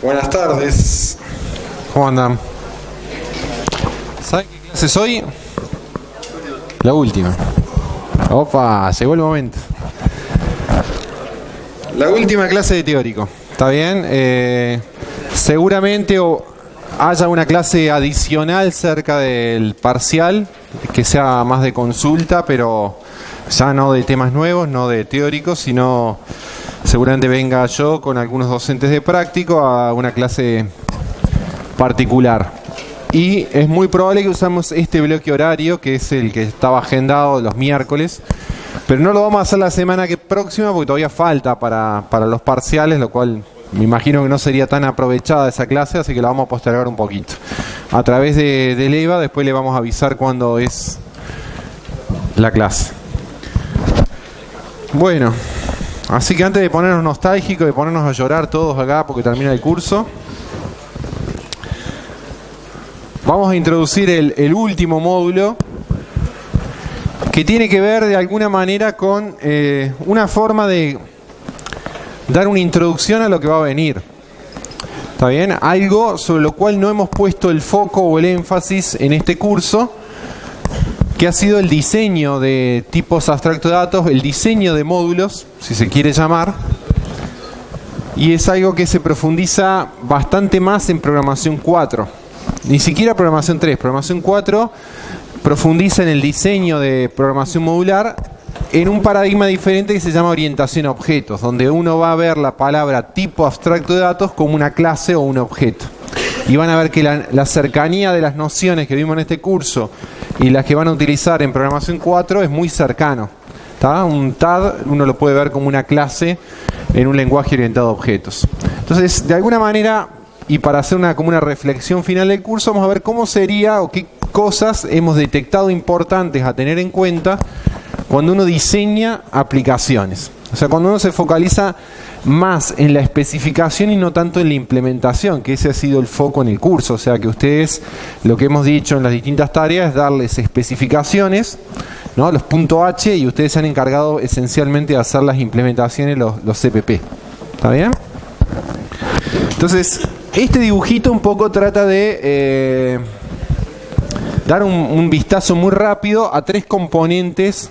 Buenas tardes. ¿Cómo andan? ¿Saben qué clase es hoy? La última. Opa, llegó el momento. La última clase de teórico. ¿Está bien? Seguramente haya una clase adicional cerca del parcial, que sea más de consulta, pero ya no de temas nuevos, no de teóricos, sino seguramente venga yo con algunos docentes de práctico a una clase particular. Y es muy probable que usamos este bloque horario, que es el que estaba agendado los miércoles, pero no lo vamos a hacer la semana próxima porque todavía falta para los parciales, lo cual me imagino que no sería tan aprovechada esa clase, así que la vamos a postergar un poquito. A través de EVA después le vamos a avisar cuándo es la clase. Bueno, así que antes de ponernos nostálgicos, de ponernos a llorar todos acá porque termina el curso, vamos a introducir el último módulo, que tiene que ver de alguna manera con una forma de dar una introducción a lo que va a venir. ¿Está bien? Algo sobre lo cual no hemos puesto el foco o el énfasis en este curso, que ha sido el diseño de tipos abstractos de datos, el diseño de módulos, si se quiere llamar, y es algo que se profundiza bastante más en programación 4. Ni siquiera programación 3, programación 4 profundiza en el diseño de programación modular en un paradigma diferente que se llama orientación a objetos, donde uno va a ver la palabra tipo abstracto de datos como una clase o un objeto. Y van a ver que la cercanía de las nociones que vimos en este curso y las que van a utilizar en programación 4 es muy cercano. ¿Tá? Un TAD uno lo puede ver como una clase en un lenguaje orientado a objetos. Entonces, de alguna manera, y para hacer como una reflexión final del curso, vamos a ver cómo sería o qué cosas hemos detectado importantes a tener en cuenta cuando uno diseña aplicaciones. O sea, cuando uno se focaliza más en la especificación y no tanto en la implementación, que ese ha sido el foco en el curso. O sea, que ustedes, lo que hemos dicho en las distintas tareas es darles especificaciones, ¿no? Los .h, y ustedes se han encargado esencialmente de hacer las implementaciones, los CPP. ¿Está bien? Entonces, este dibujito un poco trata de dar un vistazo muy rápido a tres componentes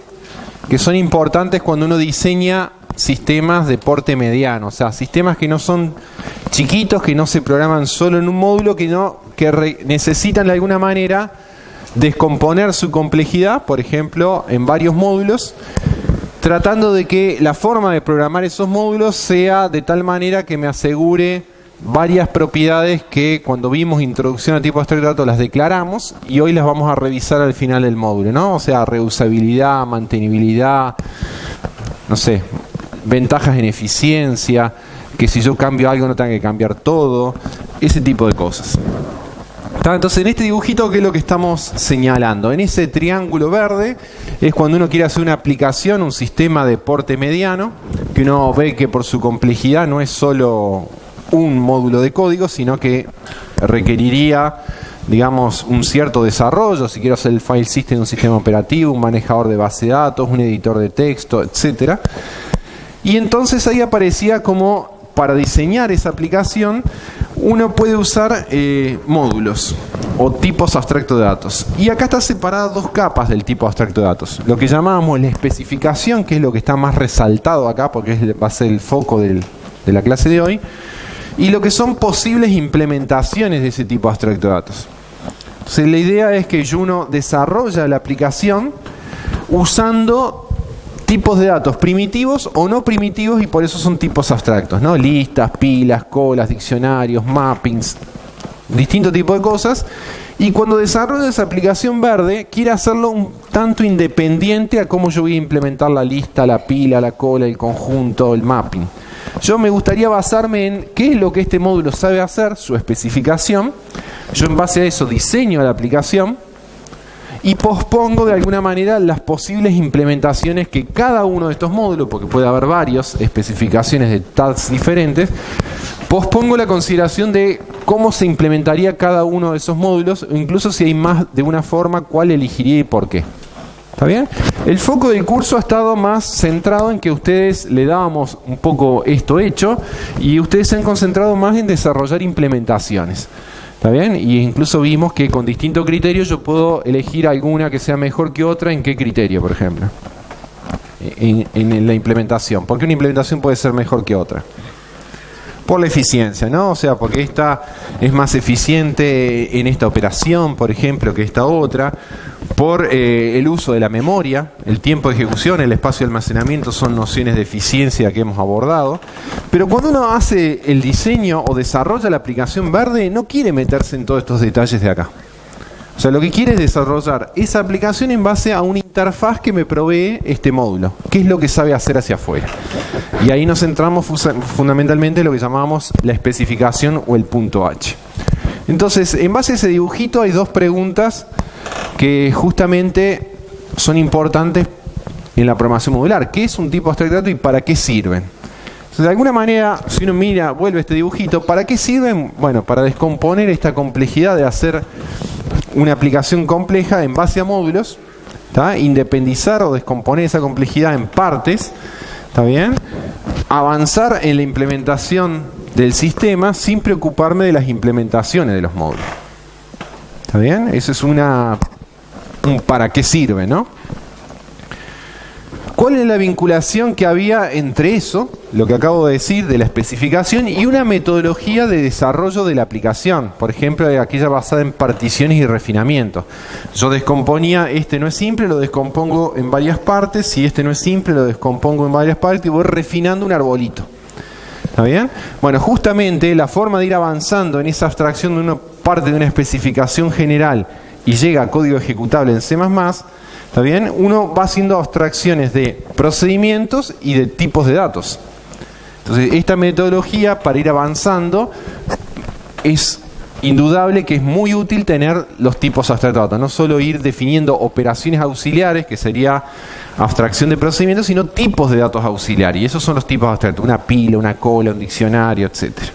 que son importantes cuando uno diseña sistemas de porte mediano, o sea, sistemas que no son chiquitos, que no se programan solo en un módulo, que necesitan de alguna manera descomponer su complejidad, por ejemplo, en varios módulos, tratando de que la forma de programar esos módulos sea de tal manera que me asegure varias propiedades que cuando vimos introducción a tipo abstracto de datos las declaramos y hoy las vamos a revisar al final del módulo, ¿no? O sea, reusabilidad, mantenibilidad, no sé, ventajas en eficiencia, que si yo cambio algo no tenga que cambiar todo, ese tipo de cosas. Entonces, en este dibujito, ¿qué es lo que estamos señalando? En ese triángulo verde es cuando uno quiere hacer una aplicación, un sistema de porte mediano, que uno ve que por su complejidad no es solo un módulo de código, sino que requeriría, digamos, un cierto desarrollo. Si quiero hacer el file system de un sistema operativo, un manejador de base de datos, un editor de texto, etcétera. Y entonces ahí aparecía como para diseñar esa aplicación uno puede usar módulos o tipos abstractos de datos. Y acá está separadas dos capas del tipo abstracto de datos. Lo que llamábamos la especificación, que es lo que está más resaltado acá porque va a ser el foco de la clase de hoy, y lo que son posibles implementaciones de ese tipo abstracto de datos. Entonces, la idea es que uno desarrolla la aplicación usando tipos de datos primitivos o no primitivos, y por eso son tipos abstractos, ¿no? Listas, pilas, colas, diccionarios, mappings, distintos tipos de cosas. Y cuando desarrolla esa aplicación verde, quiere hacerlo un tanto independiente a cómo yo voy a implementar la lista, la pila, la cola, el conjunto, el mapping. Yo me gustaría basarme en qué es lo que este módulo sabe hacer, su especificación. Yo en base a eso diseño la aplicación y pospongo de alguna manera las posibles implementaciones que cada uno de estos módulos, porque puede haber varias especificaciones de tags diferentes, pospongo la consideración de cómo se implementaría cada uno de esos módulos, o incluso si hay más de una forma, cuál elegiría y por qué. ¿Está bien? El foco del curso ha estado más centrado en que ustedes le dábamos un poco esto hecho y ustedes se han concentrado más en desarrollar implementaciones. ¿Está bien? Y incluso vimos que con distintos criterios yo puedo elegir alguna que sea mejor que otra. ¿En qué criterio, por ejemplo? En la implementación. ¿Por qué una implementación puede ser mejor que otra? Por la eficiencia, ¿no? O sea, porque esta es más eficiente en esta operación, por ejemplo, que esta otra. Por el uso de la memoria, el tiempo de ejecución, el espacio de almacenamiento son nociones de eficiencia que hemos abordado. Pero cuando uno hace el diseño o desarrolla la aplicación verde, no quiere meterse en todos estos detalles de acá. O sea, lo que quiere es desarrollar esa aplicación en base a una interfaz que me provee este módulo. ¿Qué es lo que sabe hacer hacia afuera? Y ahí nos centramos fundamentalmente en lo que llamamos la especificación o el punto H. Entonces, en base a ese dibujito hay dos preguntas que justamente son importantes en la programación modular. ¿Qué es un tipo abstracto de datos y para qué sirven? Entonces, de alguna manera, si uno mira, vuelve este dibujito, ¿para qué sirven? Bueno, para descomponer esta complejidad de hacer una aplicación compleja en base a módulos, ¿tá? Independizar o descomponer esa complejidad en partes, ¿está bien? Avanzar en la implementación del sistema sin preocuparme de las implementaciones de los módulos. ¿Está bien? Eso es un para qué sirve, ¿no? ¿Cuál es la vinculación que había entre eso, lo que acabo de decir, de la especificación, y una metodología de desarrollo de la aplicación? Por ejemplo, aquella basada en particiones y refinamiento. Yo descomponía, este no es simple, lo descompongo en varias partes, si este no es simple, lo descompongo en varias partes y voy refinando un arbolito. ¿Está bien? Bueno, justamente la forma de ir avanzando en esa abstracción de una parte de una especificación general y llega a código ejecutable en C++, ¿está bien? Uno va haciendo abstracciones de procedimientos y de tipos de datos. Entonces, esta metodología para ir avanzando es indudable que es muy útil tener los tipos abstractos de datos. No solo ir definiendo operaciones auxiliares, que sería abstracción de procedimientos, sino tipos de datos auxiliares. Y esos son los tipos abstractos. Una pila, una cola, un diccionario, etcétera.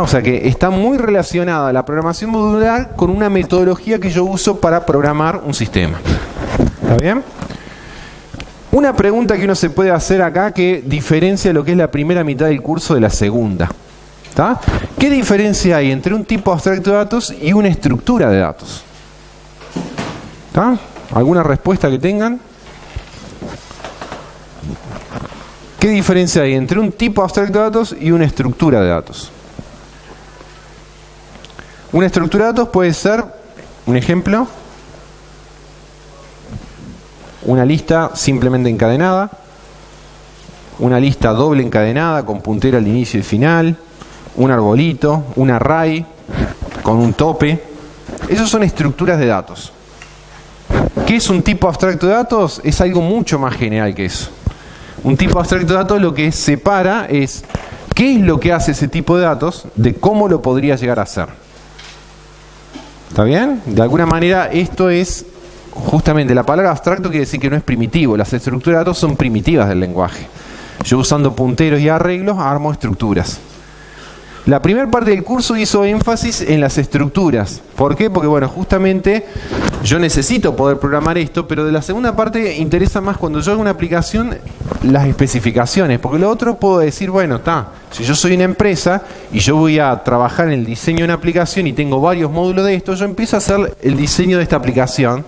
O sea que está muy relacionada la programación modular con una metodología que yo uso para programar un sistema. ¿Está bien? Una pregunta que uno se puede hacer acá que diferencia lo que es la primera mitad del curso de la segunda. ¿Está? ¿Qué diferencia hay entre un tipo abstracto de datos y una estructura de datos? ¿Está? ¿Alguna respuesta que tengan? ¿Qué diferencia hay entre un tipo abstracto de datos y una estructura de datos? Una estructura de datos puede ser, un ejemplo, una lista simplemente encadenada, una lista doble encadenada con puntero al inicio y final, un arbolito, un array con un tope. Esos son estructuras de datos. ¿Qué es un tipo abstracto de datos? Es algo mucho más general que eso. Un tipo abstracto de datos lo que separa es qué es lo que hace ese tipo de datos de cómo lo podría llegar a hacer. ¿Está bien? De alguna manera esto es justamente la palabra abstracto, quiere decir que no es primitivo. Las estructuras de datos son primitivas del lenguaje. Yo usando punteros y arreglos armo estructuras. La primera parte del curso hizo énfasis en las estructuras. ¿Por qué? Porque bueno, justamente yo necesito poder programar esto, pero de la segunda parte interesa más cuando yo hago una aplicación las especificaciones, porque lo otro puedo decir, bueno, si yo soy una empresa y yo voy a trabajar en el diseño de una aplicación y tengo varios módulos de esto, yo empiezo a hacer el diseño de esta aplicación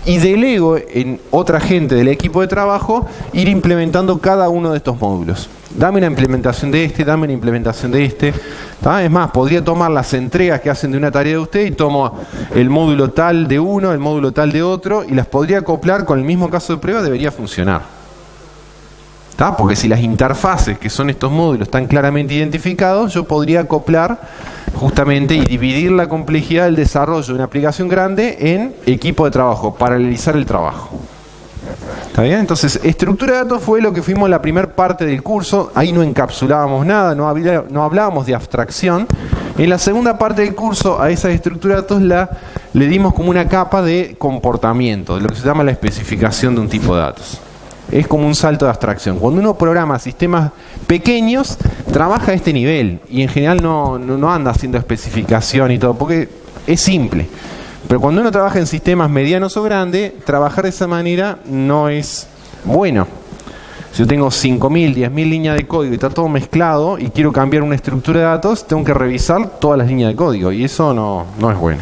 y delego en otra gente del equipo de trabajo ir implementando cada uno de estos módulos. Dame una implementación de este, dame una implementación de este. Es más, podría tomar las entregas que hacen de una tarea de usted y tomo el módulo tal de uno, el módulo tal de otro y las podría acoplar con el mismo caso de prueba, debería funcionar. Porque si las interfaces, que son estos módulos, están claramente identificados, yo podría acoplar justamente y dividir la complejidad del desarrollo de una aplicación grande en equipo de trabajo, paralelizar el trabajo. ¿Está bien? Entonces, estructura de datos fue lo que fuimos la primera parte del curso. Ahí no encapsulábamos nada, no hablábamos de abstracción. En la segunda parte del curso, a esa estructura de datos le dimos como una capa de comportamiento, de lo que se llama la especificación de un tipo de datos. Es como un salto de abstracción. Cuando uno programa sistemas pequeños, trabaja a este nivel y en general no anda haciendo especificación y todo, porque es simple. Pero cuando uno trabaja en sistemas medianos o grandes, trabajar de esa manera no es bueno. Si yo tengo 5.000, 10.000 líneas de código y está todo mezclado y quiero cambiar una estructura de datos, tengo que revisar todas las líneas de código y eso no es bueno.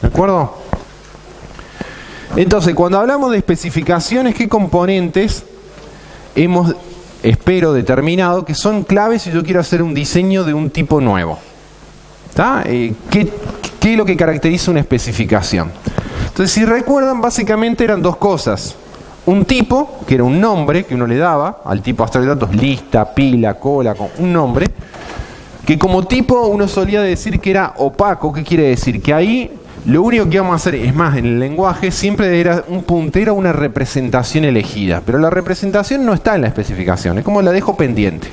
¿De acuerdo? Entonces, cuando hablamos de especificaciones, ¿qué componentes hemos, espero, determinado que son claves si yo quiero hacer un diseño de un tipo nuevo? ¿Está? ¿Qué es lo que caracteriza una especificación? Entonces, si recuerdan, básicamente eran dos cosas. Un tipo, que era un nombre que uno le daba al tipo abstracto de datos, lista, pila, cola, un nombre, que como tipo uno solía decir que era opaco. ¿Qué quiere decir? Que ahí lo único que íbamos a hacer, es más, en el lenguaje siempre era un puntero a una representación elegida, pero la representación no está en la especificación, es como la dejo pendiente.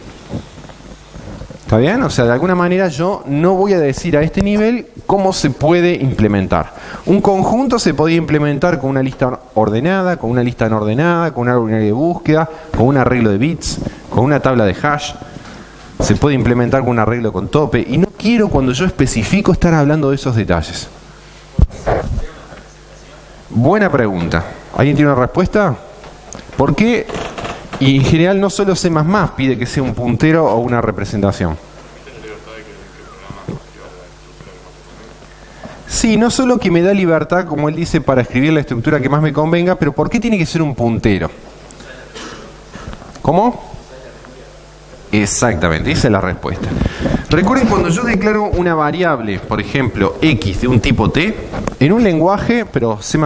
¿Está bien? O sea, de alguna manera yo no voy a decir a este nivel cómo se puede implementar. Un conjunto se podía implementar con una lista ordenada, con una lista no ordenada, con un árbol binario de búsqueda, con un arreglo de bits, con una tabla de hash. Se puede implementar con un arreglo con tope. Y no quiero, cuando yo especifico, estar hablando de esos detalles. Buena pregunta. ¿Alguien tiene una respuesta? ¿Por qué? Y en general no solo C++ pide que sea un puntero o una representación. Sí, no solo que me da libertad, como él dice, para escribir la estructura que más me convenga, pero ¿por qué tiene que ser un puntero? ¿Cómo? Exactamente, esa es la respuesta. Recuerden, cuando yo declaro una variable, por ejemplo, x de un tipo t, en un lenguaje, pero C++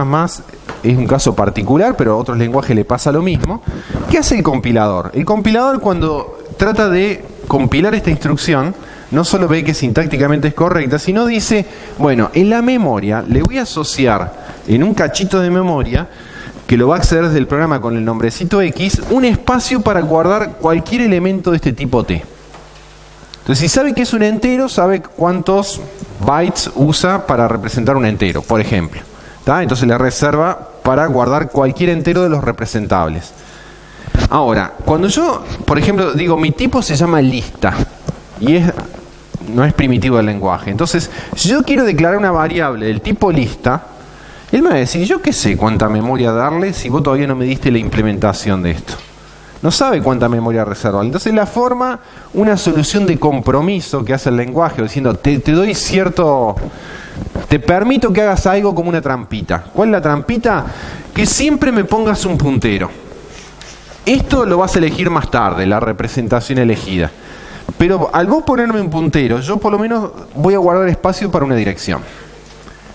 es un caso particular, pero a otros lenguajes le pasa lo mismo. ¿Qué hace el compilador? El compilador, cuando trata de compilar esta instrucción, no solo ve que sintácticamente es correcta, sino dice, bueno, en la memoria le voy a asociar en un cachito de memoria que lo va a acceder desde el programa con el nombrecito X, un espacio para guardar cualquier elemento de este tipo T. Entonces, si sabe que es un entero, sabe cuántos bytes usa para representar un entero, por ejemplo. ¿Tá? Entonces le reserva para guardar cualquier entero de los representables. Ahora, cuando yo, por ejemplo, digo, mi tipo se llama lista, y no es primitivo del lenguaje. Entonces, si yo quiero declarar una variable del tipo lista, él me va a decir, yo qué sé cuánta memoria darle si vos todavía no me diste la implementación de esto. No sabe cuánta memoria reservar. Entonces la forma, una solución de compromiso que hace el lenguaje, diciendo, te doy cierto, te permito que hagas algo como una trampita. ¿Cuál es la trampita? Que siempre me pongas un puntero. Esto lo vas a elegir más tarde, la representación elegida. Pero al vos ponerme un puntero, yo por lo menos voy a guardar espacio para una dirección.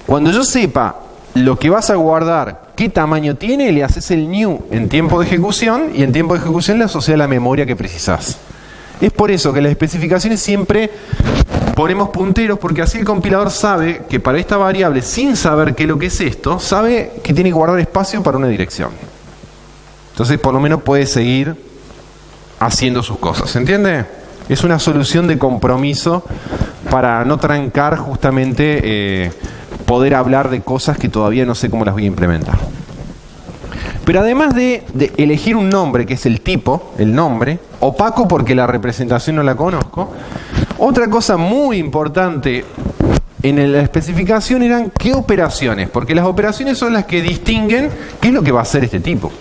Cuando yo sepa lo que vas a guardar, qué tamaño tiene, le haces el new en tiempo de ejecución y en tiempo de ejecución le asocias la memoria que precisás. Es por eso que en las especificaciones siempre ponemos punteros, porque así el compilador sabe que para esta variable, sin saber qué es lo que es esto, sabe que tiene que guardar espacio para una dirección. Entonces por lo menos puede seguir haciendo sus cosas. ¿Se entiende? Es una solución de compromiso para no trancar justamente poder hablar de cosas que todavía no sé cómo las voy a implementar. Pero además de elegir un nombre, que es el tipo, el nombre, opaco porque la representación no la conozco, otra cosa muy importante en la especificación eran qué operaciones, porque las operaciones son las que distinguen qué es lo que va a hacer este tipo.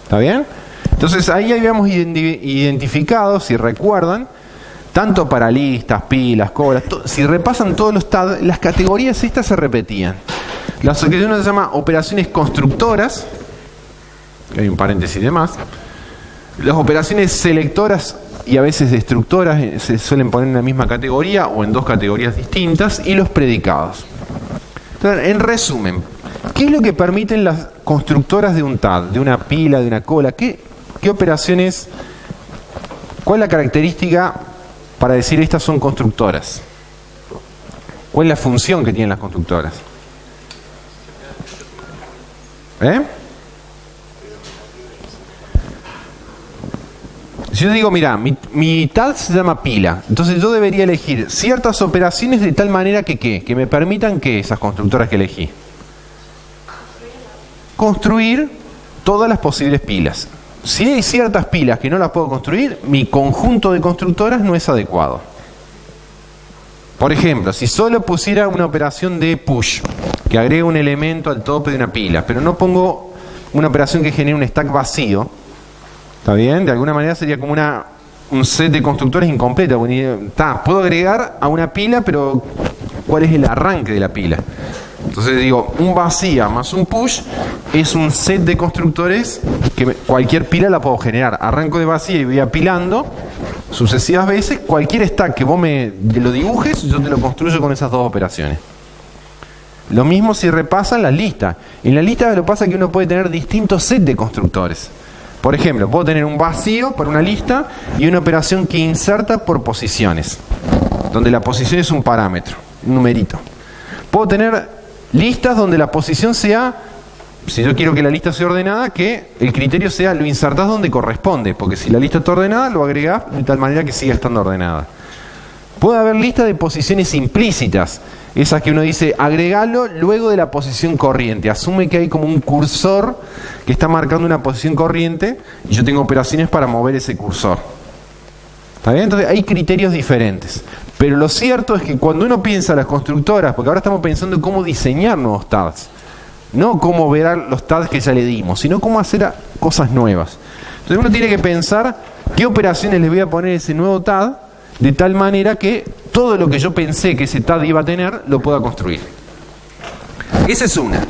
¿Está bien? Entonces ahí habíamos identificado, si recuerdan, tanto para listas, pilas, colas, si repasan todos los TAD, las categorías estas se repetían. Las que uno se llama operaciones constructoras, que hay un paréntesis de más, las operaciones selectoras y a veces destructoras se suelen poner en la misma categoría o en dos categorías distintas, y los predicados. Entonces, en resumen, ¿qué es lo que permiten las constructoras de un TAD, de una pila, de una cola? ¿Qué operaciones? ¿Cuál es la característica para decir estas son constructoras? ¿Cuál es la función que tienen las constructoras? Si yo digo, mira, mi TAD se llama pila, entonces yo debería elegir ciertas operaciones de tal manera que me permitan que esas constructoras que elegí. Construir todas las posibles pilas. Si hay ciertas pilas que no las puedo construir, mi conjunto de constructoras no es adecuado. Por ejemplo, si solo pusiera una operación de push, que agrega un elemento al tope de una pila, pero no pongo una operación que genere un stack vacío, ¿está bien? De alguna manera sería como un set de constructores incompleto. Puedo agregar a una pila, pero ¿cuál es el arranque de la pila? Entonces digo, un vacía más un push es un set de constructores que cualquier pila la puedo generar. Arranco de vacía y voy apilando sucesivas veces. Cualquier stack que vos me lo dibujes, yo te lo construyo con esas dos operaciones. Lo mismo si repasan las listas. En la lista lo que pasa es que uno puede tener distintos sets de constructores. Por ejemplo, puedo tener un vacío para una lista y una operación que inserta por posiciones, donde la posición es un parámetro, un numerito. Puedo tener listas donde la posición sea, si yo quiero que la lista sea ordenada, que el criterio sea lo insertás donde corresponde, porque si la lista está ordenada, lo agregás de tal manera que siga estando ordenada. Puede haber listas de posiciones implícitas, esas que uno dice, agregalo luego de la posición corriente. Asume que hay como un cursor que está marcando una posición corriente y yo tengo operaciones para mover ese cursor. ¿Está bien? Entonces hay criterios diferentes. Pero lo cierto es que cuando uno piensa en las constructoras, porque ahora estamos pensando en cómo diseñar nuevos tags, no cómo ver los tags que ya le dimos, sino cómo hacer cosas nuevas. Entonces uno tiene que pensar qué operaciones le voy a poner a ese nuevo tag, de tal manera que todo lo que yo pensé que ese tag iba a tener, lo pueda construir. Esa es una.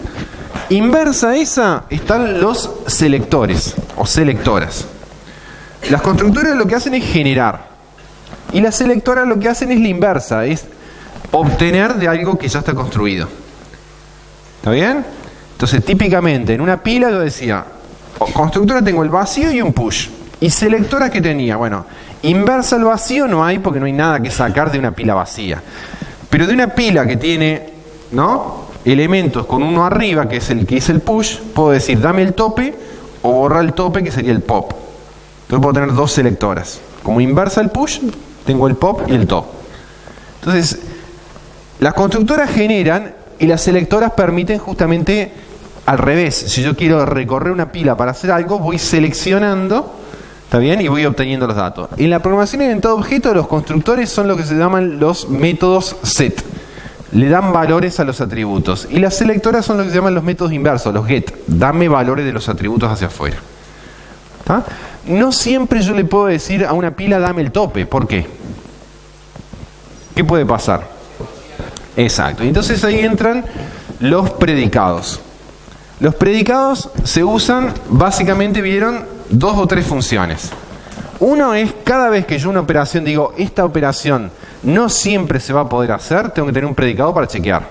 Inversa a esa están los selectores o selectoras. Las constructoras lo que hacen es generar. Y las selectoras lo que hacen es la inversa, es obtener de algo que ya está construido. ¿Está bien? Entonces, típicamente, en una pila yo decía, constructora tengo el vacío y un push. ¿Y selectora qué tenía? Bueno, inversa al vacío no hay porque no hay nada que sacar de una pila vacía. Pero de una pila que tiene, ¿no?, elementos con uno arriba, que es el que hice el push, puedo decir, dame el tope o borrar el tope, que sería el pop. Entonces puedo tener dos selectoras. Como inversa el push, tengo el pop y el top. Entonces, las constructoras generan y las selectoras permiten justamente al revés. Si yo quiero recorrer una pila para hacer algo, voy seleccionando, ¿está bien? Y voy obteniendo los datos. En la programación orientada a objetos, los constructores son lo que se llaman los métodos set. Le dan valores a los atributos. Y las selectoras son lo que se llaman los métodos inversos, los get. Dame valores de los atributos hacia afuera. ¿Está? No siempre yo le puedo decir a una pila dame el tope. ¿Por qué? ¿Qué puede pasar? Exacto. Y entonces ahí entran los predicados. Los predicados se usan, básicamente vieron, dos o tres funciones. Uno es cada vez que yo una operación digo, esta operación no siempre se va a poder hacer, tengo que tener un predicado para chequear.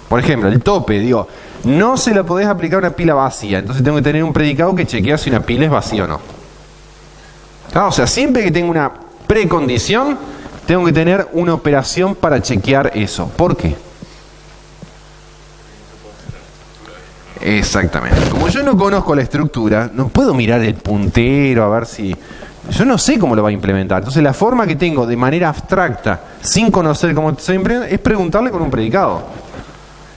Por ejemplo, el tope, digo, no se lo podés aplicar a una pila vacía, entonces tengo que tener un predicado que chequea si una pila es vacía o no. O sea, siempre que tengo una precondición, tengo que tener una operación para chequear eso. ¿Por qué? Exactamente. Como yo no conozco la estructura, no puedo mirar el puntero a ver si... Yo no sé cómo lo va a implementar. Entonces la forma que tengo de manera abstracta, sin conocer cómo se implementa, es preguntarle con un predicado.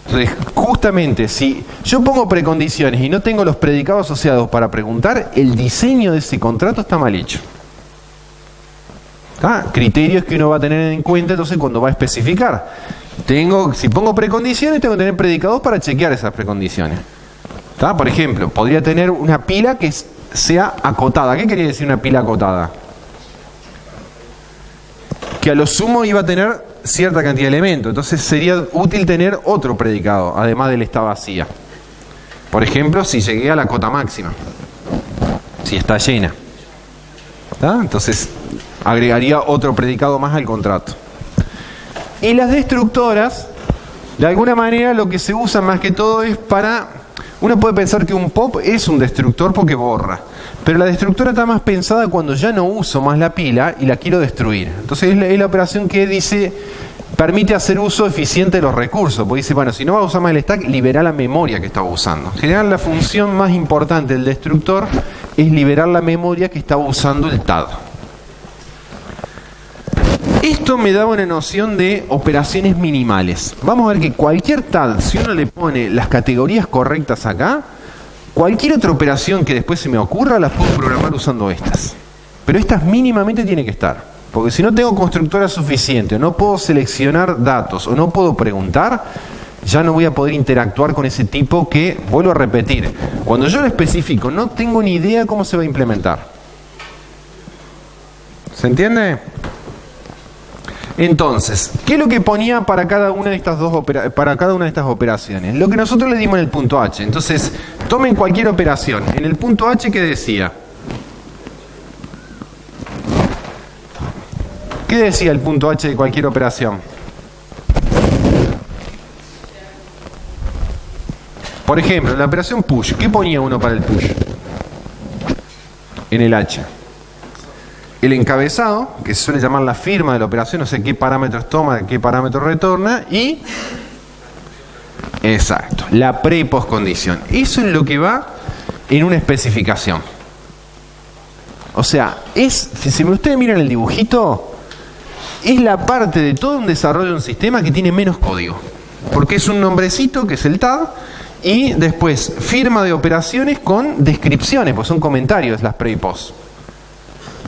Entonces, justamente, si yo pongo precondiciones y no tengo los predicados asociados para preguntar, el diseño de ese contrato está mal hecho. ¿Está? Criterios que uno va a tener en cuenta entonces cuando va a especificar. Si pongo precondiciones, tengo que tener predicados para chequear esas precondiciones. ¿Está? Por ejemplo, podría tener una pila que sea acotada. ¿Qué quería decir una pila acotada? Que a lo sumo iba a tener cierta cantidad de elementos. Entonces sería útil tener otro predicado, además del está vacía. Por ejemplo, si llegué a la cota máxima, si está llena. ¿Está? Entonces agregaría otro predicado más al contrato. Y las destructoras, de alguna manera lo que se usa más que todo es para... Uno puede pensar que un pop es un destructor porque borra, pero la destructora está más pensada cuando ya no uso más la pila y la quiero destruir. Entonces es la operación que dice, permite hacer uso eficiente de los recursos, porque dice, bueno, si no va a usar más el stack, libera la memoria que estaba usando. En general la función más importante del destructor es liberar la memoria que estaba usando el TAD. Esto me da una noción de operaciones minimales. Vamos a ver que cualquier TAD, si uno le pone las categorías correctas acá, cualquier otra operación que después se me ocurra, las puedo programar usando estas. Pero estas mínimamente tienen que estar. Porque si no tengo constructora suficiente, o no puedo seleccionar datos, o no puedo preguntar, ya no voy a poder interactuar con ese tipo que, vuelvo a repetir, cuando yo lo especifico, no tengo ni idea cómo se va a implementar. ¿Se entiende? Entonces, ¿qué es lo que ponía para cada una de estas operaciones? Lo que nosotros le dimos en el punto H. Entonces, tomen cualquier operación. En el punto H, ¿qué decía? ¿Qué decía el punto H de cualquier operación? Por ejemplo, en la operación push, ¿qué ponía uno para el push? En el H. El encabezado, que se suele llamar la firma de la operación, no sé qué parámetros toma, qué parámetros retorna, y exacto, la pre y postcondición. Eso es lo que va en una especificación. O sea, si ustedes miran el dibujito, es la parte de todo un desarrollo de un sistema que tiene menos código. Porque es un nombrecito, que es el TAD, y después firma de operaciones con descripciones, pues son comentarios las pre y post.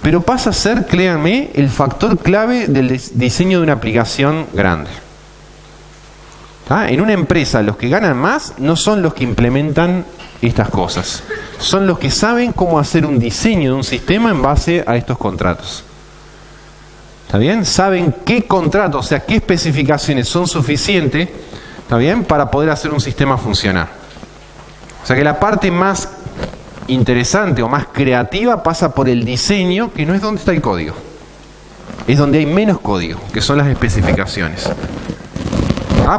Pero pasa a ser, créanme, el factor clave del diseño de una aplicación grande. ¿Ah? En una empresa, los que ganan más no son los que implementan estas cosas. Son los que saben cómo hacer un diseño de un sistema en base a estos contratos. ¿Está bien? Saben qué contratos, o sea, qué especificaciones son suficientes, ¿está bien?, para poder hacer un sistema funcionar. O sea que la parte más interesante o más creativa pasa por el diseño, que no es donde está el código, es donde hay menos código, que son las especificaciones.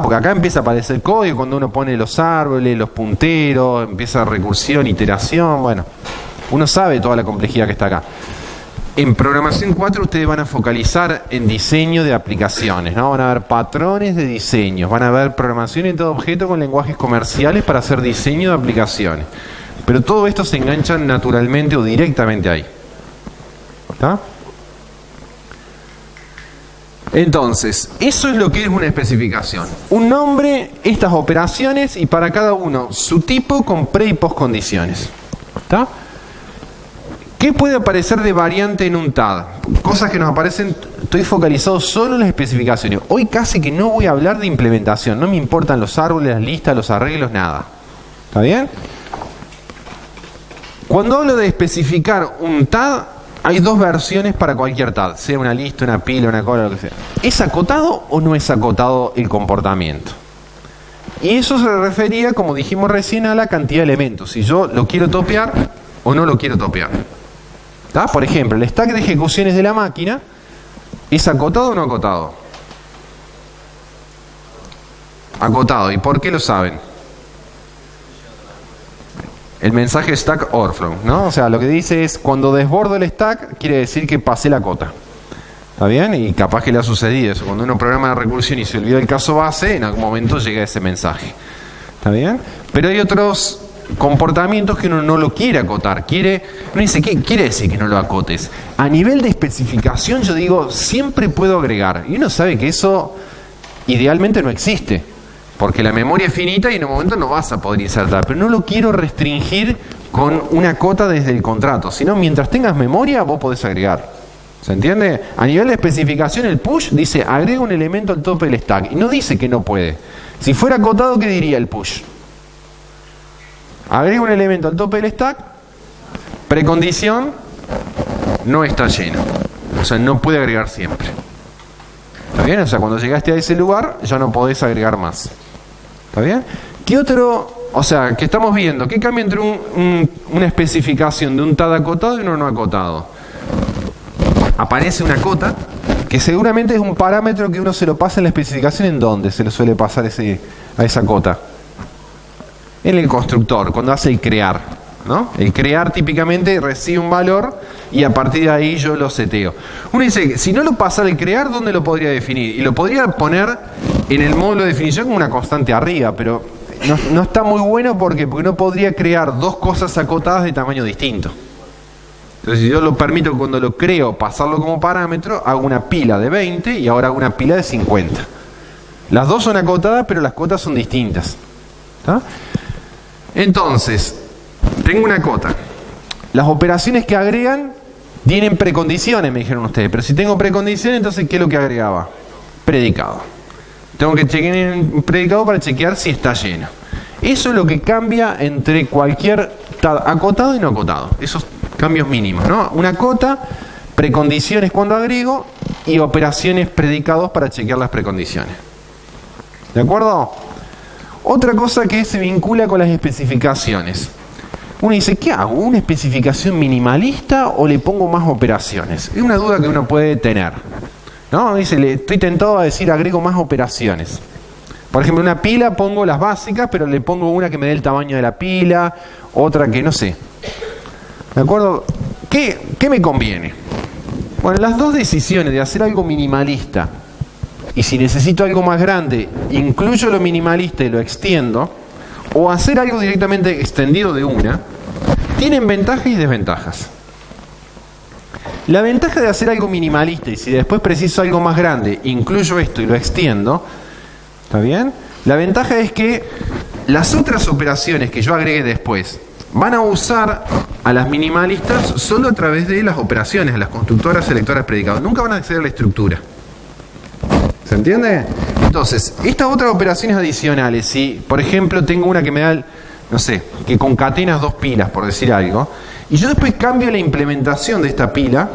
Porque acá empieza a aparecer código cuando uno pone los árboles, los punteros, empieza recursión, iteración, bueno, uno sabe toda la complejidad que está acá. En programación 4 ustedes van a focalizar en diseño de aplicaciones, ¿no? Van a ver patrones de diseño, van a ver programación en todo objeto con lenguajes comerciales para hacer diseño de aplicaciones. Pero todo esto se engancha naturalmente o directamente ahí. ¿Está? Entonces, eso es lo que es una especificación. Un nombre, estas operaciones y para cada uno su tipo con pre y post condiciones. ¿Está? ¿Qué puede aparecer de variante en un TAD? Cosas que nos aparecen, estoy focalizado solo en las especificaciones. Hoy casi que no voy a hablar de implementación. No me importan los árboles, las listas, los arreglos, nada. ¿Está bien? Cuando hablo de especificar un TAD, hay dos versiones para cualquier TAD, sea una lista, una pila, una cola, lo que sea. ¿Es acotado o no es acotado el comportamiento? Y eso se refería, como dijimos recién, a la cantidad de elementos. Si yo lo quiero topear o no lo quiero topear. ¿Tá? Por ejemplo, el stack de ejecuciones de la máquina, ¿es acotado o no acotado? Acotado. ¿Y por qué lo saben? El mensaje stack overflow, ¿no? O sea, lo que dice es, cuando desbordo el stack, quiere decir que pasé la cota. ¿Está bien? Y capaz que le ha sucedido eso. Cuando uno programa la recursión y se olvida el caso base, en algún momento llega ese mensaje. ¿Está bien? Pero hay otros comportamientos que uno no lo quiere acotar. Uno dice, ¿qué quiere decir que no lo acotes? A nivel de especificación, yo digo, siempre puedo agregar. Y uno sabe que eso idealmente no existe. Porque la memoria es finita y en un momento no vas a poder insertar. Pero no lo quiero restringir con una cota desde el contrato. Sino mientras tengas memoria, vos podés agregar. ¿Se entiende? A nivel de especificación, el push dice, agrega un elemento al tope del stack. Y no dice que no puede. Si fuera acotado, ¿qué diría el push? Agrega un elemento al tope del stack, precondición, no está lleno. O sea, no puede agregar siempre. ¿Está bien? O sea, cuando llegaste a ese lugar, ya no podés agregar más. ¿Está bien? ¿Qué otro? O sea, que estamos viendo, ¿qué cambia entre una especificación de un TAD acotado y uno no acotado? Aparece una cota, que seguramente es un parámetro que uno se lo pasa en la especificación. ¿En dónde se le suele pasar a esa cota? En el constructor, cuando hace el crear, ¿no? El crear típicamente recibe un valor y a partir de ahí yo lo seteo. Uno dice, si no lo pasara el crear, ¿dónde lo podría definir? Y lo podría poner en el módulo de definición como una constante arriba, pero no está muy bueno porque uno podría crear dos cosas acotadas de tamaño distinto. Entonces, si yo lo permito cuando lo creo pasarlo como parámetro, hago una pila de 20 y ahora hago una pila de 50. Las dos son acotadas, pero las cotas son distintas. ¿Está? Entonces, tengo una cota. Las operaciones que agregan Tienen precondiciones, me dijeron ustedes, pero si tengo precondiciones, entonces ¿qué es lo que agregaba? Predicado. Tengo que chequear un predicado para chequear si está lleno. Eso es lo que cambia entre cualquier acotado y no acotado. Esos cambios mínimos, ¿no? Una cota, precondiciones cuando agrego y operaciones predicados para chequear las precondiciones. ¿De acuerdo? Otra cosa que se vincula con las especificaciones. Uno dice, ¿qué hago? ¿Una especificación minimalista o le pongo más operaciones? Es una duda que uno puede tener, ¿no? Dice, estoy tentado a decir agrego más operaciones. Por ejemplo, una pila pongo las básicas, pero le pongo una que me dé el tamaño de la pila, otra que no sé. ¿De acuerdo? ¿Qué me conviene? Bueno, las dos decisiones de hacer algo minimalista y si necesito algo más grande, incluyo lo minimalista y lo extiendo, o hacer algo directamente extendido de una, tienen ventajas y desventajas. La ventaja de hacer algo minimalista y si después preciso algo más grande, incluyo esto y lo extiendo, ¿está bien? La ventaja es que las otras operaciones que yo agregue después van a usar a las minimalistas solo a través de las operaciones, a las constructoras, selectoras, predicados. Nunca van a acceder a la estructura. ¿Se entiende? Entonces, estas otras operaciones adicionales, si por ejemplo tengo una que me da, no sé, que concatenas dos pilas, por decir algo, y yo después cambio la implementación de esta pila,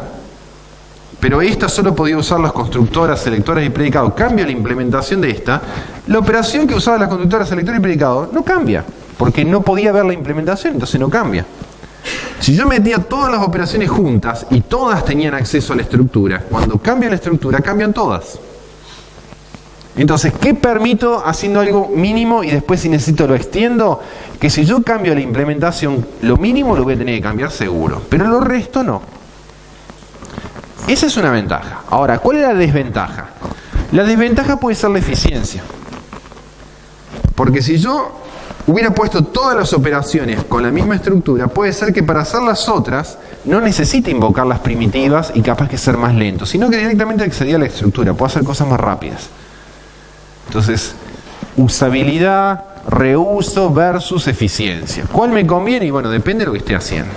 pero esta solo podía usar las constructoras, selectoras y predicados, cambio la implementación de esta, la operación que usaba las constructoras, selectoras y predicados no cambia, porque no podía ver la implementación, entonces no cambia. Si yo metía todas las operaciones juntas y todas tenían acceso a la estructura, cuando cambio la estructura, cambian todas. Entonces, ¿qué permito haciendo algo mínimo y después si necesito lo extiendo? Que si yo cambio la implementación, lo mínimo lo voy a tener que cambiar seguro, pero lo resto no. Esa es una ventaja. Ahora, ¿cuál es la desventaja? La desventaja puede ser la eficiencia. Porque si yo hubiera puesto todas las operaciones con la misma estructura, puede ser que para hacer las otras no necesite invocar las primitivas y capaz que ser más lento, sino que directamente accedía a la estructura, puedo hacer cosas más rápidas. Entonces, usabilidad, reuso versus eficiencia. ¿Cuál me conviene? Y bueno, depende de lo que esté haciendo.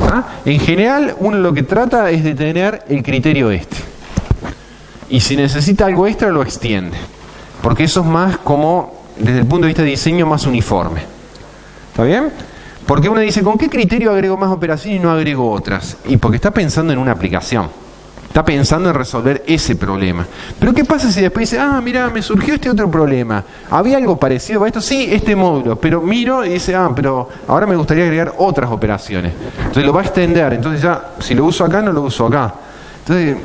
¿Ah? En general, uno lo que trata es de tener el criterio este. Y si necesita algo extra, lo extiende. Porque eso es más como, desde el punto de vista de diseño, más uniforme. ¿Está bien? Porque uno dice, ¿con qué criterio agrego más operaciones y no agrego otras? Y porque está pensando en una aplicación. Está pensando en resolver ese problema. Pero ¿qué pasa si después dice, mira, me surgió este otro problema? ¿Había algo parecido a esto? Sí, este módulo. Pero miro y dice, pero ahora me gustaría agregar otras operaciones. Entonces lo va a extender. Entonces ya, si lo uso acá, no lo uso acá. Entonces,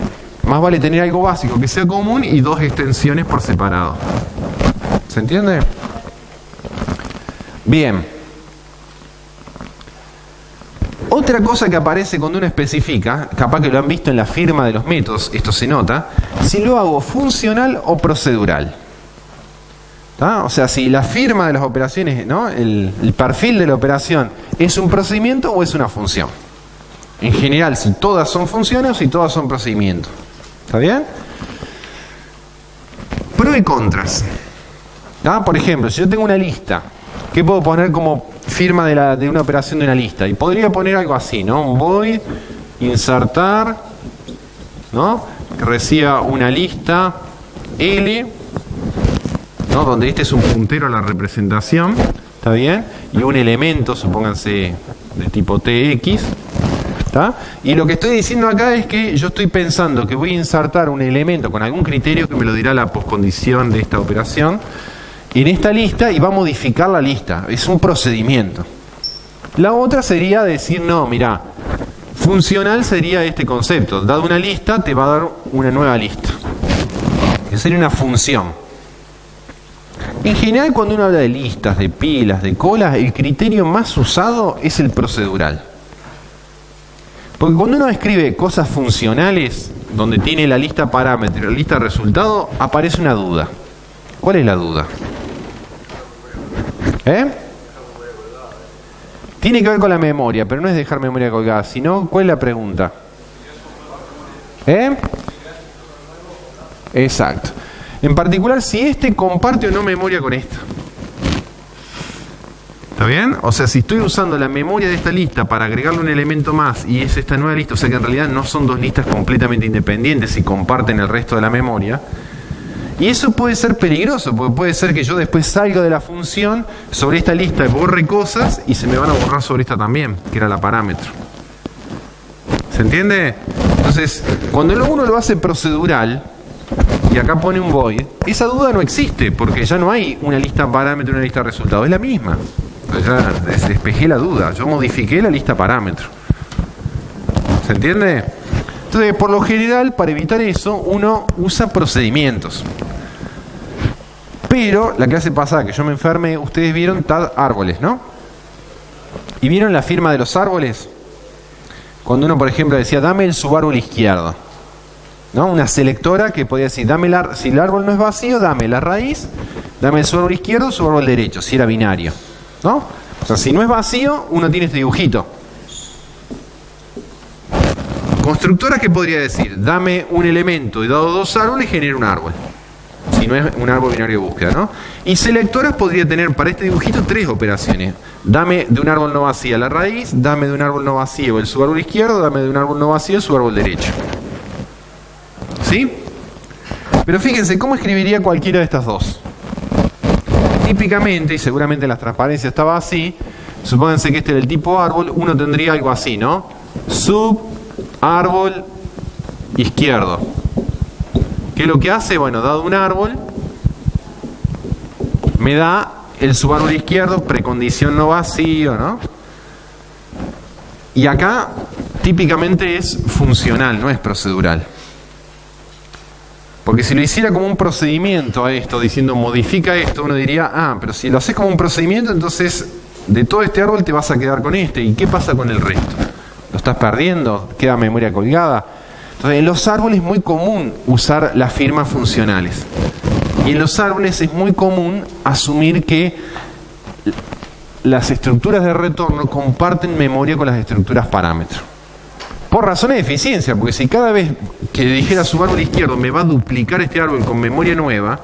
más vale tener algo básico que sea común y dos extensiones por separado. ¿Se entiende? Bien. Otra cosa que aparece cuando uno especifica, capaz que lo han visto en la firma de los métodos, esto se nota, si lo hago funcional o procedural. ¿Tá? O sea, si la firma de las operaciones, ¿no? el perfil de la operación es un procedimiento o es una función. En general, si todas son funciones o si todas son procedimientos. ¿Está bien? Pros y contras. ¿Tá? Por ejemplo, si yo tengo una lista, ¿qué puedo poner como firma de una operación de una lista? Y podría poner algo así, ¿no? Un void, insertar, ¿no? Que reciba una lista L, ¿no? Donde este es un puntero a la representación, ¿está bien? Y un elemento, supónganse, de tipo TX, ¿está? Y lo que estoy diciendo acá es que yo estoy pensando que voy a insertar un elemento con algún criterio que me lo dirá la poscondición de esta operación en esta lista y va a modificar la lista. Es un procedimiento. La otra sería decir, no, mira, funcional sería este concepto. Dado una lista, te va a dar una nueva lista. Que sería una función. En general, cuando uno habla de listas, de pilas, de colas, el criterio más usado es el procedural. Porque cuando uno escribe cosas funcionales, donde tiene la lista parámetro, la lista resultado, aparece una duda. ¿Cuál es la duda? Tiene que ver con la memoria, pero no es dejar memoria colgada, sino, ¿cuál es la pregunta? Exacto. En particular, si este comparte o no memoria con esta. ¿Está ¿Está bien? O sea, si estoy usando la memoria de esta lista para agregarle un elemento más y es esta nueva lista, o sea que en realidad no son dos listas completamente independientes y comparten el resto de la memoria. Y eso puede ser peligroso, porque puede ser que yo después salga de la función sobre esta lista, borre cosas y se me van a borrar sobre esta también, que era la parámetro. ¿Se entiende? Entonces, cuando uno lo hace procedural, y acá pone un void, esa duda no existe, porque ya no hay una lista parámetro y una lista resultado, es la misma. Entonces ya despejé la duda, yo modifiqué la lista parámetro. ¿Se entiende? Entonces, por lo general, para evitar eso, uno usa procedimientos. Pero la clase pasada que yo me enfermé, ustedes vieron árboles, ¿no? ¿Y vieron la firma de los árboles? Cuando uno, por ejemplo, decía, dame el subárbol izquierdo, ¿no? Una selectora que podía decir, si el árbol no es vacío, dame la raíz, dame el subárbol izquierdo, subárbol derecho, si era binario, ¿no? O sea, si no es vacío, uno tiene este dibujito. Constructora, ¿qué podría decir? Dame un elemento y dado dos árboles, genera un árbol. Si no es un árbol binario de búsqueda, ¿no? Y selectoras podría tener para este dibujito tres operaciones. Dame de un árbol no vacío la raíz, dame de un árbol no vacío el subárbol izquierdo, dame de un árbol no vacío el subárbol derecho. ¿Sí? Pero fíjense, ¿cómo escribiría cualquiera de estas dos? Típicamente, y seguramente en las transparencias estaba así, supónganse que este era el tipo árbol, uno tendría algo así, ¿no? Árbol izquierdo. ¿Qué es lo que hace? Bueno, dado un árbol, me da el subárbol izquierdo, precondición no vacío, ¿no? Y acá típicamente es funcional, no es procedural. Porque si lo hiciera como un procedimiento a esto, diciendo modifica esto, uno diría, pero si lo haces como un procedimiento, entonces de todo este árbol te vas a quedar con este. ¿Y qué pasa con el resto? ¿Lo estás perdiendo? ¿Queda memoria colgada? Entonces, en los árboles es muy común usar las firmas funcionales. Y en los árboles es muy común asumir que las estructuras de retorno comparten memoria con las estructuras parámetros. Por razones de eficiencia, porque si cada vez que dijera su árbol izquierdo me va a duplicar este árbol con memoria nueva,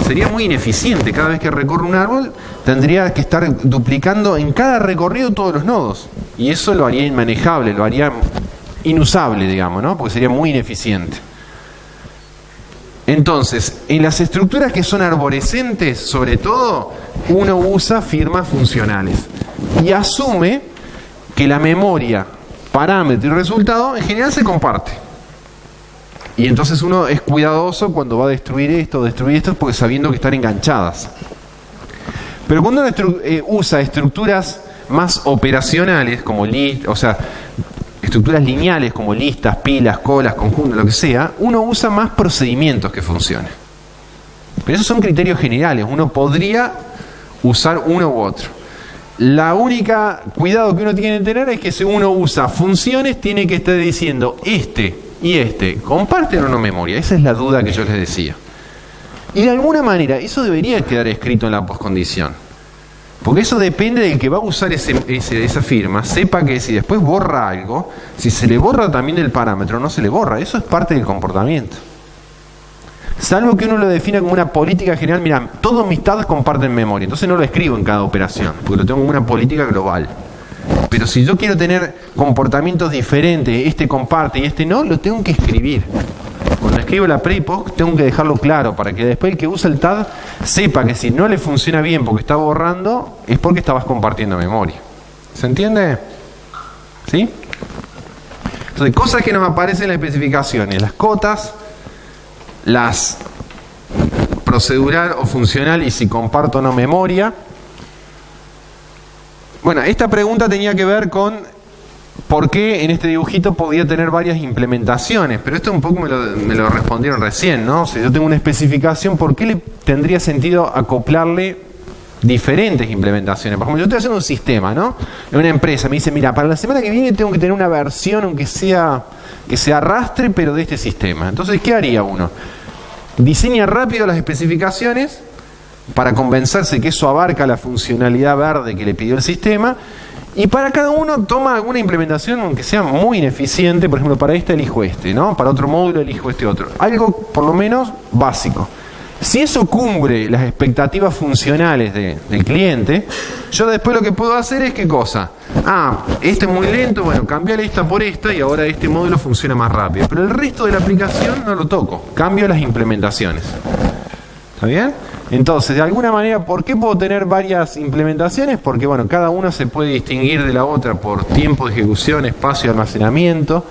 sería muy ineficiente. Cada vez que recorre un árbol tendría que estar duplicando en cada recorrido todos los nodos. Y eso lo haría inmanejable, lo haría inusable, digamos, ¿no? Porque sería muy ineficiente. Entonces, en las estructuras que son arborescentes, sobre todo, uno usa firmas funcionales y asume que la memoria, parámetro y resultado en general se comparte. Y entonces uno es cuidadoso cuando va a destruir esto, porque sabiendo que están enganchadas. Pero cuando uno usa estructuras más operacionales, como estructuras lineales como listas, pilas, colas, conjuntos, lo que sea, uno usa más procedimientos que funcionen. Pero esos son criterios generales, uno podría usar uno u otro. La única cuidado que uno tiene que tener es que si uno usa funciones, tiene que estar diciendo este y este, ¿comparten o no memoria? Esa es la duda que yo les decía. Y de alguna manera, eso debería quedar escrito en la poscondición. Porque eso depende del que va a usar esa firma, sepa que si después borra algo, si se le borra también el parámetro, no se le borra. Eso es parte del comportamiento. Salvo que uno lo defina como una política general, mira, todos mis tags comparten memoria, entonces no lo escribo en cada operación, porque lo tengo como una política global. Pero si yo quiero tener comportamientos diferentes, este comparte y este no, lo tengo que escribir. Cuando escribo la pre y post, tengo que dejarlo claro para que después el que usa el tag sepa que si no le funciona bien porque está borrando, es porque estabas compartiendo memoria. ¿Se entiende? ¿Sí? Entonces, cosas que nos aparecen en las especificaciones, las cotas, las procedural o funcional y si comparto o no memoria. Bueno, esta pregunta tenía que ver con por qué en este dibujito podía tener varias implementaciones, pero esto un poco me lo respondieron recién, ¿no? Si yo tengo una especificación, ¿por qué le tendría sentido acoplarle diferentes implementaciones? Por ejemplo, yo estoy haciendo un sistema, ¿no? En una empresa me dice, mira, para la semana que viene tengo que tener una versión, aunque sea que se arrastre, pero de este sistema. Entonces, ¿qué haría uno? Diseña rápido las especificaciones para convencerse que eso abarca la funcionalidad verde que le pidió el sistema, y para cada uno toma alguna implementación aunque sea muy ineficiente. Por ejemplo, para este elijo este, ¿no? Para otro módulo elijo este otro. Algo por lo menos básico. Si eso cumple las expectativas funcionales del cliente, yo después lo que puedo hacer es ¿qué cosa? Este es muy lento, bueno, cambiar esta por esta y ahora este módulo funciona más rápido. Pero el resto de la aplicación no lo toco, cambio las implementaciones. ¿Está bien? Entonces, de alguna manera, ¿por qué puedo tener varias implementaciones? Porque, bueno, cada una se puede distinguir de la otra por tiempo de ejecución, espacio de almacenamiento,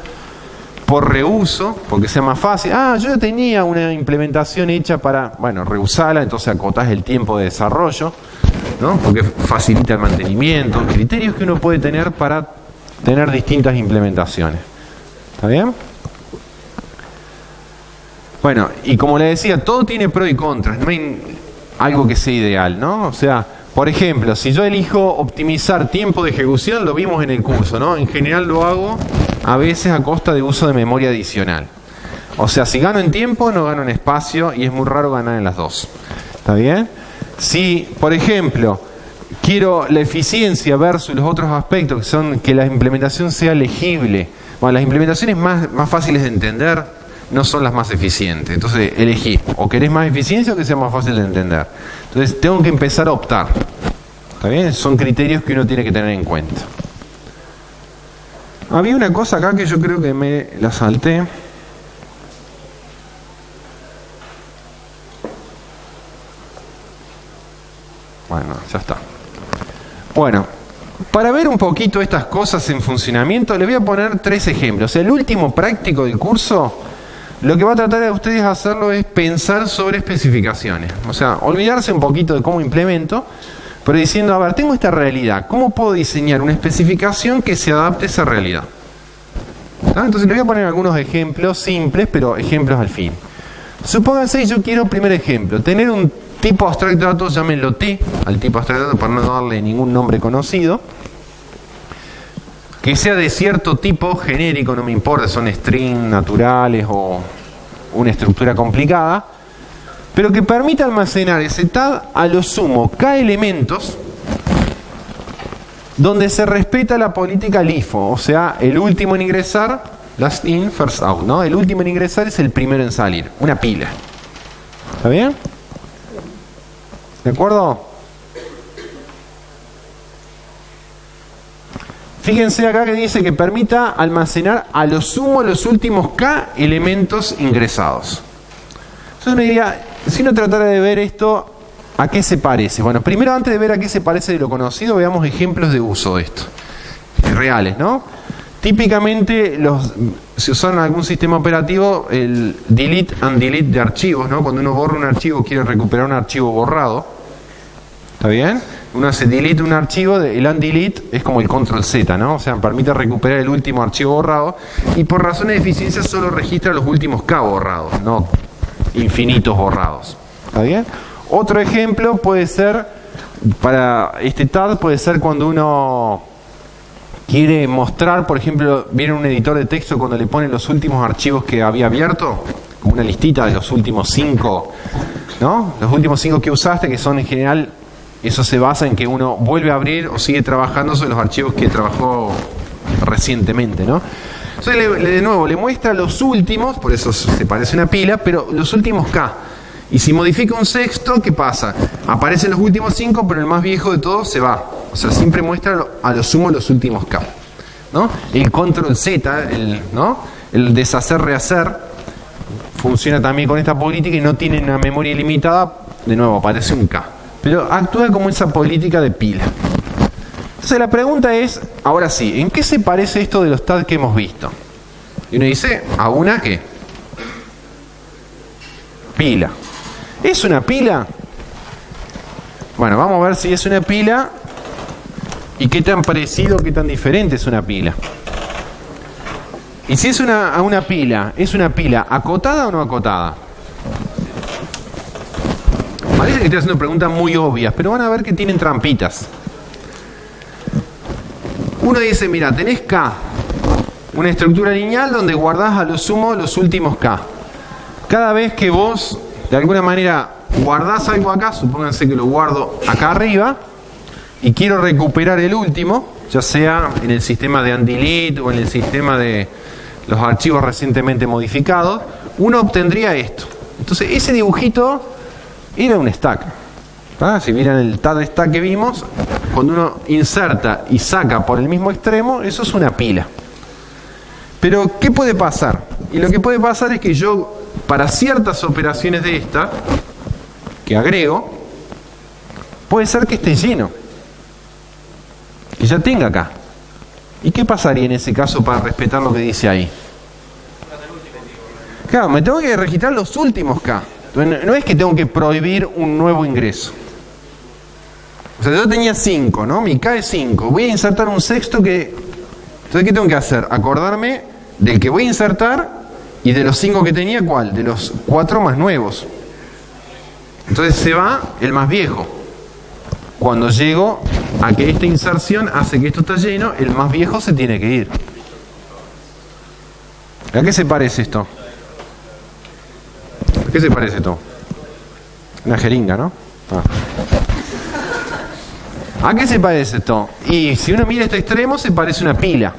por reuso, porque sea más fácil. Yo ya tenía una implementación hecha para, bueno, reusarla, entonces acotás el tiempo de desarrollo, ¿no? Porque facilita el mantenimiento, criterios que uno puede tener para tener distintas implementaciones. ¿Está bien? Bueno, y como le decía, todo tiene pros y contras, no hay algo que sea ideal, ¿no? O sea, por ejemplo, si yo elijo optimizar tiempo de ejecución, lo vimos en el curso, ¿no? En general lo hago a veces a costa de uso de memoria adicional. O sea, si gano en tiempo, no gano en espacio y es muy raro ganar en las dos. ¿Está bien? Si, por ejemplo, quiero la eficiencia versus los otros aspectos que son que la implementación sea legible. Bueno, las implementaciones más fáciles de entender no son las más eficientes. Entonces elegí, o querés más eficiencia o que sea más fácil de entender. Entonces tengo que empezar a optar. ¿Está bien? Son criterios que uno tiene que tener en cuenta. Había una cosa acá que yo creo que me la salté. Bueno, ya está. Bueno, para ver un poquito estas cosas en funcionamiento, les voy a poner 3 ejemplos. El último práctico del curso, lo que va a tratar de ustedes hacerlo es pensar sobre especificaciones. O sea, olvidarse un poquito de cómo implemento, pero diciendo, a ver, tengo esta realidad, ¿cómo puedo diseñar una especificación que se adapte a esa realidad? Entonces les voy a poner algunos ejemplos simples, pero ejemplos al fin. Supónganse, yo quiero, primer ejemplo, tener un tipo abstracto de datos, llámenlo T, al tipo abstracto de datos para no darle ningún nombre conocido, que sea de cierto tipo genérico, no me importa, son string naturales o una estructura complicada, pero que permita almacenar ese tag a lo sumo K elementos donde se respeta la política LIFO, o sea, el último en ingresar, last in, first out, ¿no? El último en ingresar es el primero en salir, una pila. ¿Está bien? ¿De acuerdo? Fíjense acá que dice que permita almacenar a lo sumo los últimos K elementos ingresados. Entonces uno diría, si uno tratara de ver esto, ¿a qué se parece? Bueno, primero antes de ver a qué se parece de lo conocido, veamos ejemplos de uso de esto. Reales, ¿no? Típicamente se usa en algún sistema operativo el delete and delete de archivos, ¿no? Cuando uno borra un archivo, quiere recuperar un archivo borrado. ¿Está bien? Uno hace delete un archivo, el undelete es como el control Z, ¿no? O sea, permite recuperar el último archivo borrado y por razones de eficiencia solo registra los últimos K borrados, no infinitos borrados. ¿Está bien? Otro ejemplo puede ser, para este tag, puede ser cuando uno quiere mostrar, por ejemplo, viene un editor de texto cuando le pone los últimos archivos que había abierto, como una listita de los últimos 5, ¿no? Los últimos 5 que usaste, que son en general, eso se basa en que uno vuelve a abrir o sigue trabajando sobre los archivos que trabajó recientemente, ¿no? Entonces, de nuevo, le muestra los últimos, por eso se parece una pila, pero los últimos K. Y si modifica un sexto, ¿qué pasa? Aparecen los últimos 5, pero el más viejo de todos se va. O sea, siempre muestra a lo sumo los últimos K, ¿no? El control Z, ¿no? El deshacer, rehacer, funciona también con esta política y no tiene una memoria ilimitada. De nuevo, aparece un K. Pero actúa como esa política de pila. Entonces la pregunta es, ahora sí, ¿en qué se parece esto de los tags que hemos visto? Y uno dice, ¿a una qué? Pila. ¿Es una pila? Bueno, vamos a ver si es una pila y qué tan parecido, qué tan diferente es una pila. Y si es una pila, ¿es una pila acotada o no acotada? Parece que estoy haciendo preguntas muy obvias, pero van a ver que tienen trampitas. Uno dice, mira, tenés K, una estructura lineal donde guardás a lo sumo los últimos K. Cada vez que vos, de alguna manera, guardás algo acá, supónganse que lo guardo acá arriba, y quiero recuperar el último, ya sea en el sistema de undelete o en el sistema de los archivos recientemente modificados, uno obtendría esto. Entonces, ese dibujito era un stack. Si miran el TAD stack que vimos, cuando uno inserta y saca por el mismo extremo, eso es una pila. Pero, ¿qué puede pasar? Y lo que puede pasar es que yo, para ciertas operaciones de esta, que agrego, puede ser que esté lleno. Que ya tenga acá. ¿Y qué pasaría en ese caso para respetar lo que dice ahí? Claro, me tengo que registrar los últimos K. No es que tengo que prohibir un nuevo ingreso. O sea, yo tenía 5, ¿no? Mi K es 5. Voy a insertar un sexto que... Entonces, ¿qué tengo que hacer? Acordarme del que voy a insertar y de los 5 que tenía, ¿cuál? De los 4 más nuevos. Entonces se va el más viejo. Cuando llego a que esta inserción hace que esto está lleno, el más viejo se tiene que ir. ¿A qué se parece esto? ¿A qué se parece esto? Una jeringa, ¿no? ¿A qué se parece esto? Y si uno mira este extremo, se parece una pila.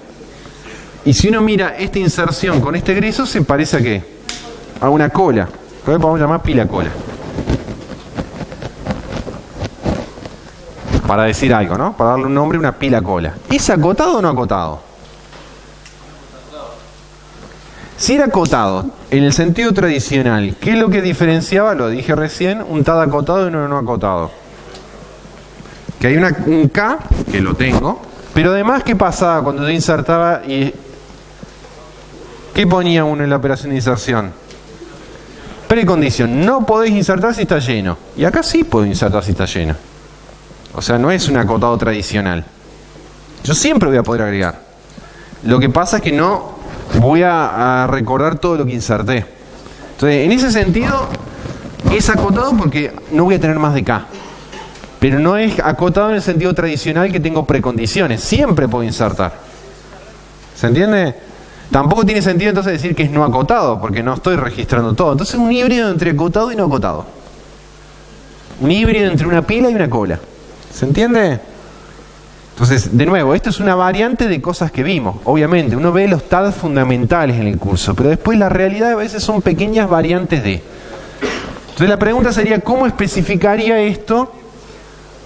Y si uno mira esta inserción con este egreso, ¿se parece a qué? A una cola. Que podemos llamar pila cola. Para decir algo, ¿no? Para darle un nombre, una pila cola. ¿Es acotado o no acotado? Si era acotado, en el sentido tradicional, ¿qué es lo que diferenciaba? Lo dije recién, un TAD acotado y uno no acotado. Que hay un K, que lo tengo, pero además, ¿qué pasaba cuando yo insertaba y... ¿Qué ponía uno en la operación de inserción? Precondición, no podéis insertar si está lleno. Y acá sí puedo insertar si está lleno. O sea, no es un acotado tradicional. Yo siempre voy a poder agregar. Lo que pasa es que no voy a recordar todo lo que inserté. Entonces, en ese sentido, es acotado porque no voy a tener más de K. Pero no es acotado en el sentido tradicional que tengo precondiciones. Siempre puedo insertar. ¿Se entiende? Tampoco tiene sentido entonces decir que es no acotado, porque no estoy registrando todo. Entonces es un híbrido entre acotado y no acotado. Un híbrido entre una pila y una cola. ¿Se entiende? Entonces, de nuevo, esto es una variante de cosas que vimos. Obviamente, uno ve los TAD fundamentales en el curso, pero después la realidad a veces son pequeñas variantes de. Entonces la pregunta sería, ¿cómo especificaría esto,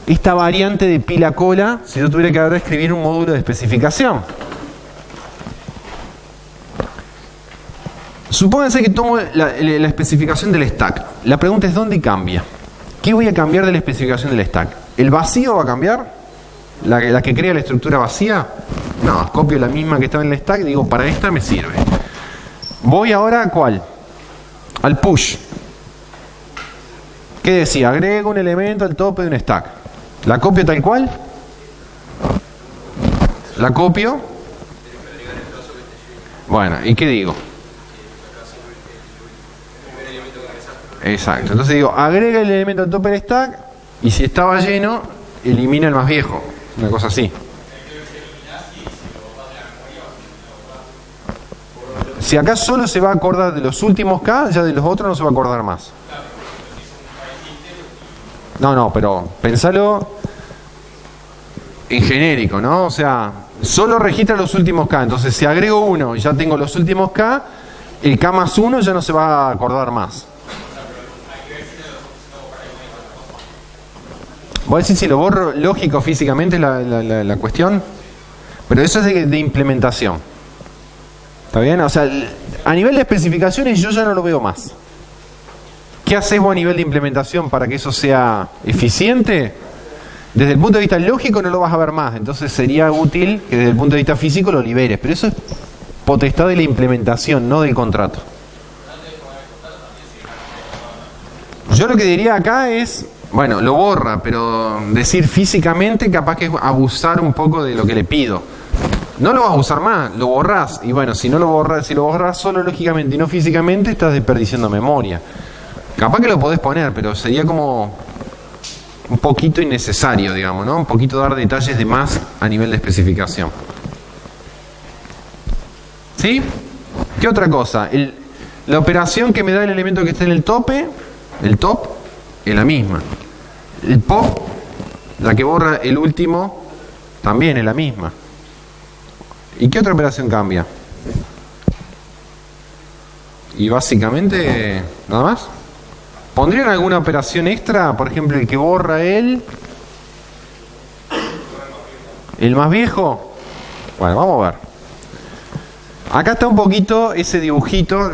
esta variante de pila-cola, si yo tuviera que ahora escribir un módulo de especificación? Supónganse que tomo la especificación del stack. La pregunta es, ¿dónde cambia? ¿Qué voy a cambiar de la especificación del stack? ¿El vacío va a cambiar? ¿La que crea la estructura vacía? No, copio la misma que estaba en el stack y digo, para esta me sirve. Voy ahora a ¿cuál? Al push. ¿Qué decía? Agrego un elemento al tope de un stack. ¿La copio tal cual? ¿La copio? Bueno, ¿y qué digo? Exacto, entonces digo, agrega el elemento al tope del stack y si estaba lleno, elimina el más viejo. Una cosa así. Si acá solo se va a acordar de los últimos K, ya de los otros no se va a acordar más. No, pero pensalo en genérico, ¿no? O sea, solo registra los últimos K. Entonces, si agrego uno y ya tengo los últimos K, el K más uno ya no se va a acordar más. Voy a decir si lo borro lógico físicamente es la cuestión, pero eso es de implementación. ¿Está bien? O sea, a nivel de especificaciones yo ya no lo veo más. ¿Qué haces vos a nivel de implementación para que eso sea eficiente? Desde el punto de vista lógico no lo vas a ver más, entonces sería útil que desde el punto de vista físico lo liberes, pero eso es potestad de la implementación, no del contrato. Yo lo que diría acá es, bueno, lo borra, pero decir físicamente capaz que es abusar un poco de lo que le pido. No lo vas a usar más, lo borrás. Y bueno, si lo borrás solo lógicamente y no físicamente, estás desperdiciando memoria. Capaz que lo podés poner, pero sería como un poquito innecesario, digamos, ¿no? Un poquito dar detalles de más a nivel de especificación. ¿Sí? ¿Qué otra cosa? La operación que me da el elemento que está en el tope, el top, es la misma. El pop, la que borra el último, también es la misma. ¿Y qué otra operación cambia? Y básicamente, nada más. ¿Pondrían alguna operación extra? Por ejemplo, el que borra el más viejo. Bueno, vamos a ver. Acá está un poquito ese dibujito.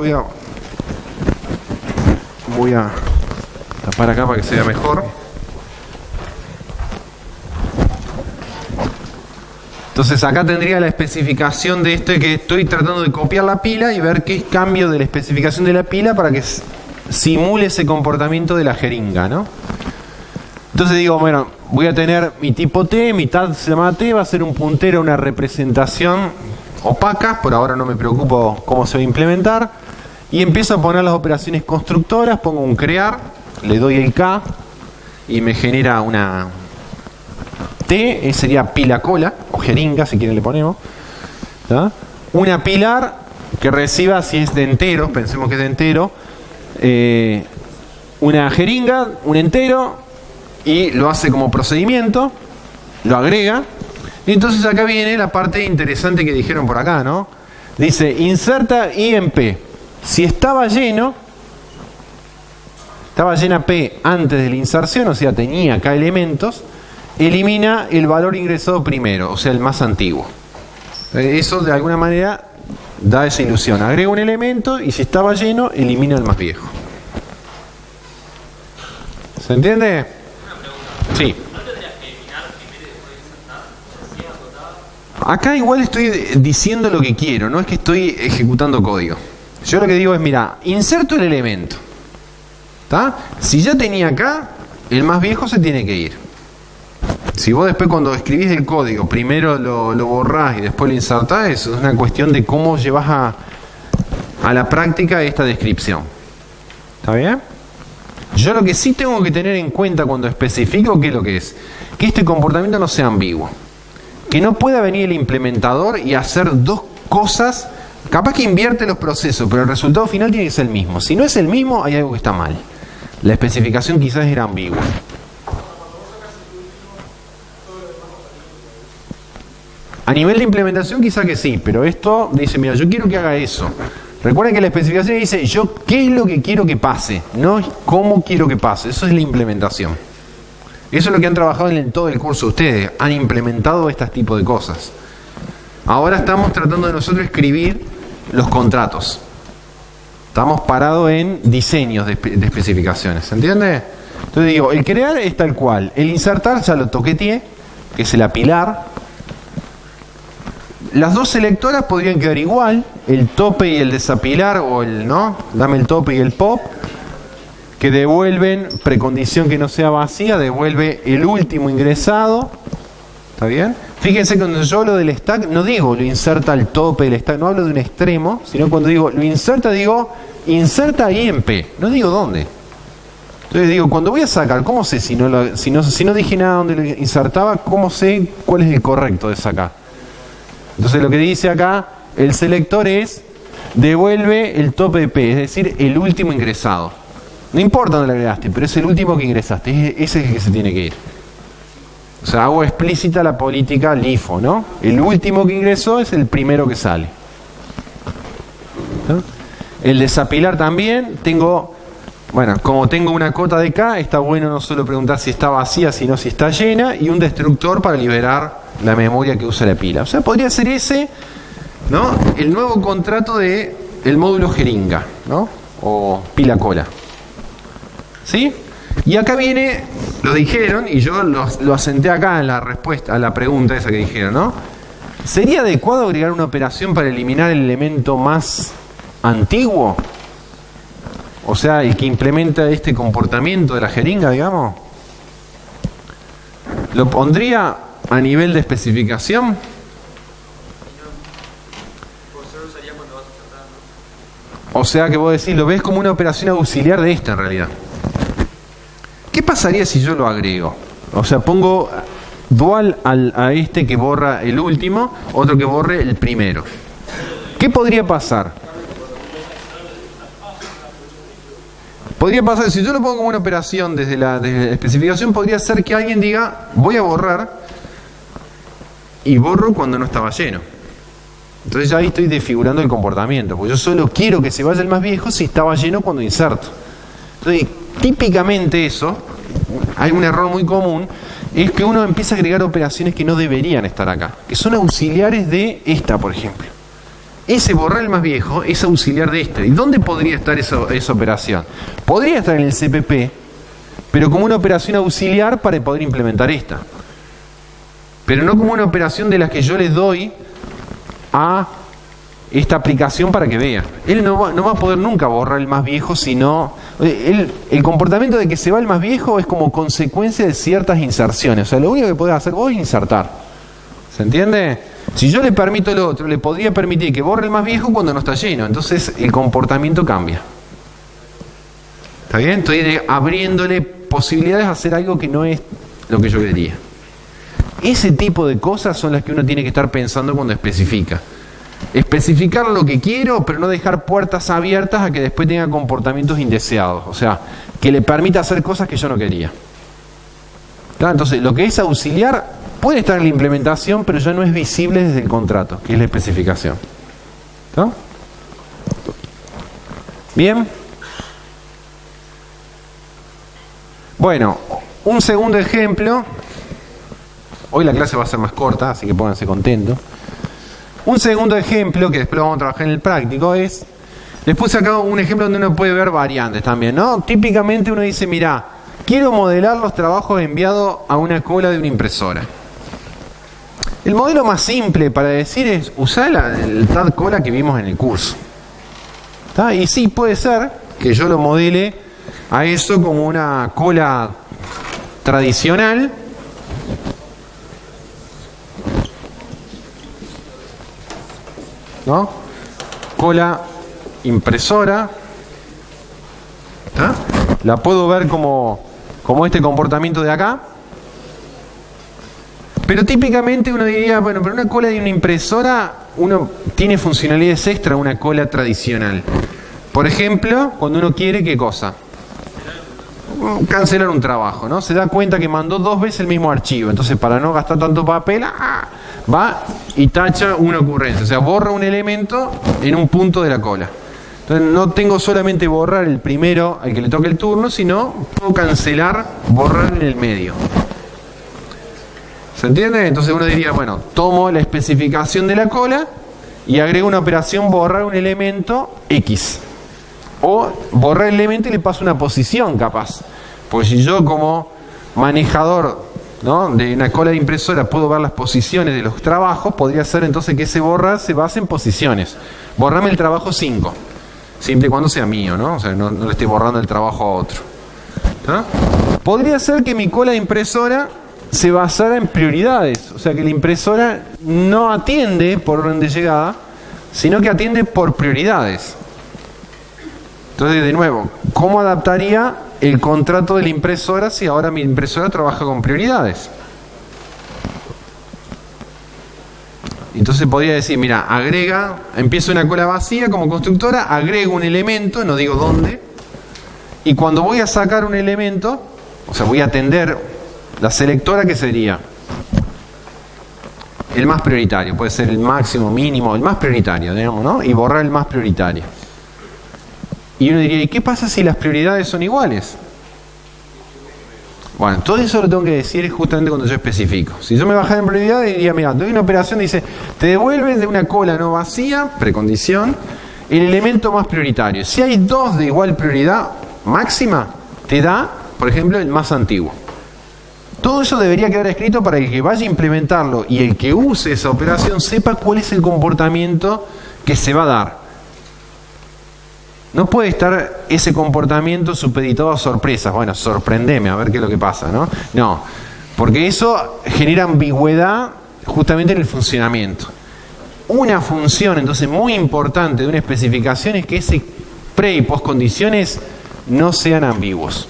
Voy a tapar acá para que se vea mejor. Entonces acá tendría la especificación de esto, que estoy tratando de copiar la pila y ver qué cambio de la especificación de la pila para que simule ese comportamiento de la jeringa, ¿no? Entonces digo, bueno, voy a tener mi tipo T, mi TAD se llama T, va a ser un puntero, una representación opaca, por ahora no me preocupo cómo se va a implementar, y empiezo a poner las operaciones constructoras, pongo un crear, le doy el K y me genera una T, sería pila cola, o jeringa si quieren le ponemos, ¿tá? Una pilar que reciba, si es de enteros, pensemos que es de entero, una jeringa, un entero, y lo hace como procedimiento, lo agrega, y entonces acá viene la parte interesante que dijeron por acá, ¿no? Dice, inserta IMP. Si estaba llena P antes de la inserción, o sea, tenía acá elementos, elimina el valor ingresado primero, o sea, el más antiguo. Eso de alguna manera da esa ilusión. Agrega un elemento y si estaba lleno, elimina el más viejo. ¿Se entiende? Sí. Acá igual estoy diciendo lo que quiero, no es que estoy ejecutando código. Yo lo que digo es, mira, inserto el elemento. ¿Tá? Si ya tenía acá, el más viejo se tiene que ir. Si vos después cuando escribís el código, primero lo borrás y después lo insertás, eso es una cuestión de cómo llevas a la práctica esta descripción. ¿Está bien? Yo lo que sí tengo que tener en cuenta cuando especifico qué es lo que es, que este comportamiento no sea ambiguo. Que no pueda venir el implementador y hacer dos cosas, capaz que invierte los procesos, pero el resultado final tiene que ser el mismo. Si no es el mismo, hay algo que está mal. La especificación quizás era ambigua. A nivel de implementación quizás que sí, pero esto dice, mira, yo quiero que haga eso. Recuerden que la especificación dice, yo qué es lo que quiero que pase, no cómo quiero que pase. Eso es la implementación. Eso es lo que han trabajado en todo el curso ustedes. Han implementado este tipo de cosas. Ahora estamos tratando de nosotros escribir los contratos. Estamos parados en diseños de especificaciones. ¿Se entiende? Entonces digo, el crear es tal cual. El insertar ya lo toqueteé, que es el apilar. Las dos selectoras podrían quedar igual. El tope y el desapilar, o el no, dame el tope y el pop, que devuelven, precondición que no sea vacía, devuelve el último ingresado. ¿Está bien? Fíjense que cuando yo hablo del stack, no digo lo inserta al tope del stack, no hablo de un extremo, sino cuando digo lo inserta, digo inserta IMP, no digo dónde. Entonces digo, cuando voy a sacar, ¿cómo sé si no dije nada donde lo insertaba, cómo sé cuál es el correcto de sacar? Entonces lo que dice acá, el selector es, devuelve el tope de P, es decir, el último ingresado. No importa dónde lo agregaste, pero es el último que ingresaste, ese es el que se tiene que ir. O sea, hago explícita la política LIFO, ¿no? El último que ingresó es el primero que sale. ¿No? El desapilar también, bueno, como tengo una cota de K, está bueno no solo preguntar si está vacía, sino si está llena, y un destructor para liberar la memoria que usa la pila. O sea, podría ser ese, ¿no? El nuevo contrato de el módulo jeringa, ¿no? O pila cola. ¿Sí? Y acá viene, lo dijeron, y yo lo asenté acá en la respuesta a la pregunta esa que dijeron, ¿no? ¿Sería adecuado agregar una operación para eliminar el elemento más antiguo? O sea, el que implementa este comportamiento de la jeringa, digamos. ¿Lo pondría a nivel de especificación? O sea que vos decís, lo ves como una operación auxiliar de esta en realidad. ¿Qué pasaría si yo lo agrego? O sea, pongo dual a este que borra el último, otro que borre el primero. ¿Qué podría pasar? Podría pasar, si yo lo pongo como una operación desde la especificación, podría ser que alguien diga, voy a borrar, y borro cuando no estaba lleno. Entonces ya ahí estoy desfigurando el comportamiento, porque yo solo quiero que se vaya el más viejo si estaba lleno cuando inserto. Entonces, típicamente eso, hay un error muy común, es que uno empieza a agregar operaciones que no deberían estar acá, que son auxiliares de esta, por ejemplo. Ese borrar el más viejo es auxiliar de este. ¿Y dónde podría estar esa operación? Podría estar en el CPP, pero como una operación auxiliar para poder implementar esta. Pero no como una operación de las que yo le doy a esta aplicación para que vea. Él no va a poder nunca borrar el más viejo, sino el comportamiento de que se va el más viejo es como consecuencia de ciertas inserciones. O sea, lo único que podés hacer vos es insertar. ¿Se entiende? Si yo le permito el otro, le podría permitir que borre el más viejo cuando no está lleno. Entonces el comportamiento cambia. ¿Está bien? Estoy abriéndole posibilidades de hacer algo que no es lo que yo quería. Ese tipo de cosas son las que uno tiene que estar pensando cuando especifica. Especificar lo que quiero, pero no dejar puertas abiertas a que después tenga comportamientos indeseados. O sea, que le permita hacer cosas que yo no quería. ¿Está? Entonces, lo que es auxiliar puede estar en la implementación, pero ya no es visible desde el contrato, que es la especificación. ¿Está? Bien. Bueno, un segundo ejemplo. Hoy la clase va a ser más corta, así que pónganse contentos. Un segundo ejemplo, que después lo vamos a trabajar en el práctico, es... Les puse acá un ejemplo donde uno puede ver variantes también, ¿no? Típicamente uno dice, mirá, quiero modelar los trabajos enviados a una cola de una impresora. El modelo más simple para decir es usar el TAD cola que vimos en el curso. ¿Está? Y sí, puede ser que yo lo modele a eso como una cola tradicional, ¿no? Cola impresora. ¿Está? La puedo ver como este comportamiento de acá. Pero típicamente uno diría, bueno, pero una cola de una impresora, uno tiene funcionalidades extra a una cola tradicional. Por ejemplo, cuando uno quiere, ¿qué cosa? Cancelar un trabajo, ¿no? Se da cuenta que mandó 2 veces el mismo archivo. Entonces, para no gastar tanto papel, va y tacha una ocurrencia. O sea, borra un elemento en un punto de la cola. Entonces, no tengo solamente borrar el primero al que le toque el turno, sino puedo cancelar, borrar en el medio. ¿Se entiende? Entonces uno diría, bueno, tomo la especificación de la cola y agrego una operación borrar un elemento X. O borrar el elemento y le paso una posición capaz. Porque si yo como manejador, ¿no?, de una cola de impresora puedo ver las posiciones de los trabajos, podría ser entonces que ese borrar se base en posiciones. Borrame el trabajo 5. Siempre y cuando sea mío, ¿no? O sea, no le estoy borrando el trabajo a otro. ¿Está? Podría ser que mi cola de impresora se basara en prioridades, o sea que la impresora no atiende por orden de llegada, sino que atiende por prioridades. Entonces, de nuevo, ¿cómo adaptaría el contrato de la impresora si ahora mi impresora trabaja con prioridades? Entonces podría decir, mira, empiezo una cola vacía como constructora, agrego un elemento, no digo dónde, y cuando voy a sacar un elemento, o sea, voy a atender la selectora, que sería el más prioritario, puede ser el máximo, mínimo, el más prioritario, digamos, ¿no? Y borrar el más prioritario. Y uno diría, ¿y qué pasa si las prioridades son iguales? Bueno, todo eso lo tengo que decir justamente cuando yo especifico. Si yo me bajara en prioridades, diría, mira, doy una operación, dice, te devuelve de una cola no vacía, precondición, el elemento más prioritario. Si hay 2 de igual prioridad máxima, te da, por ejemplo, el más antiguo. Todo eso debería quedar escrito para el que vaya a implementarlo y el que use esa operación sepa cuál es el comportamiento que se va a dar. No puede estar ese comportamiento supeditado a sorpresas. Bueno, sorprendeme, a ver qué es lo que pasa, ¿no? No, porque eso genera ambigüedad justamente en el funcionamiento. Una función, entonces, muy importante de una especificación es que ese pre- y postcondiciones no sean ambiguos.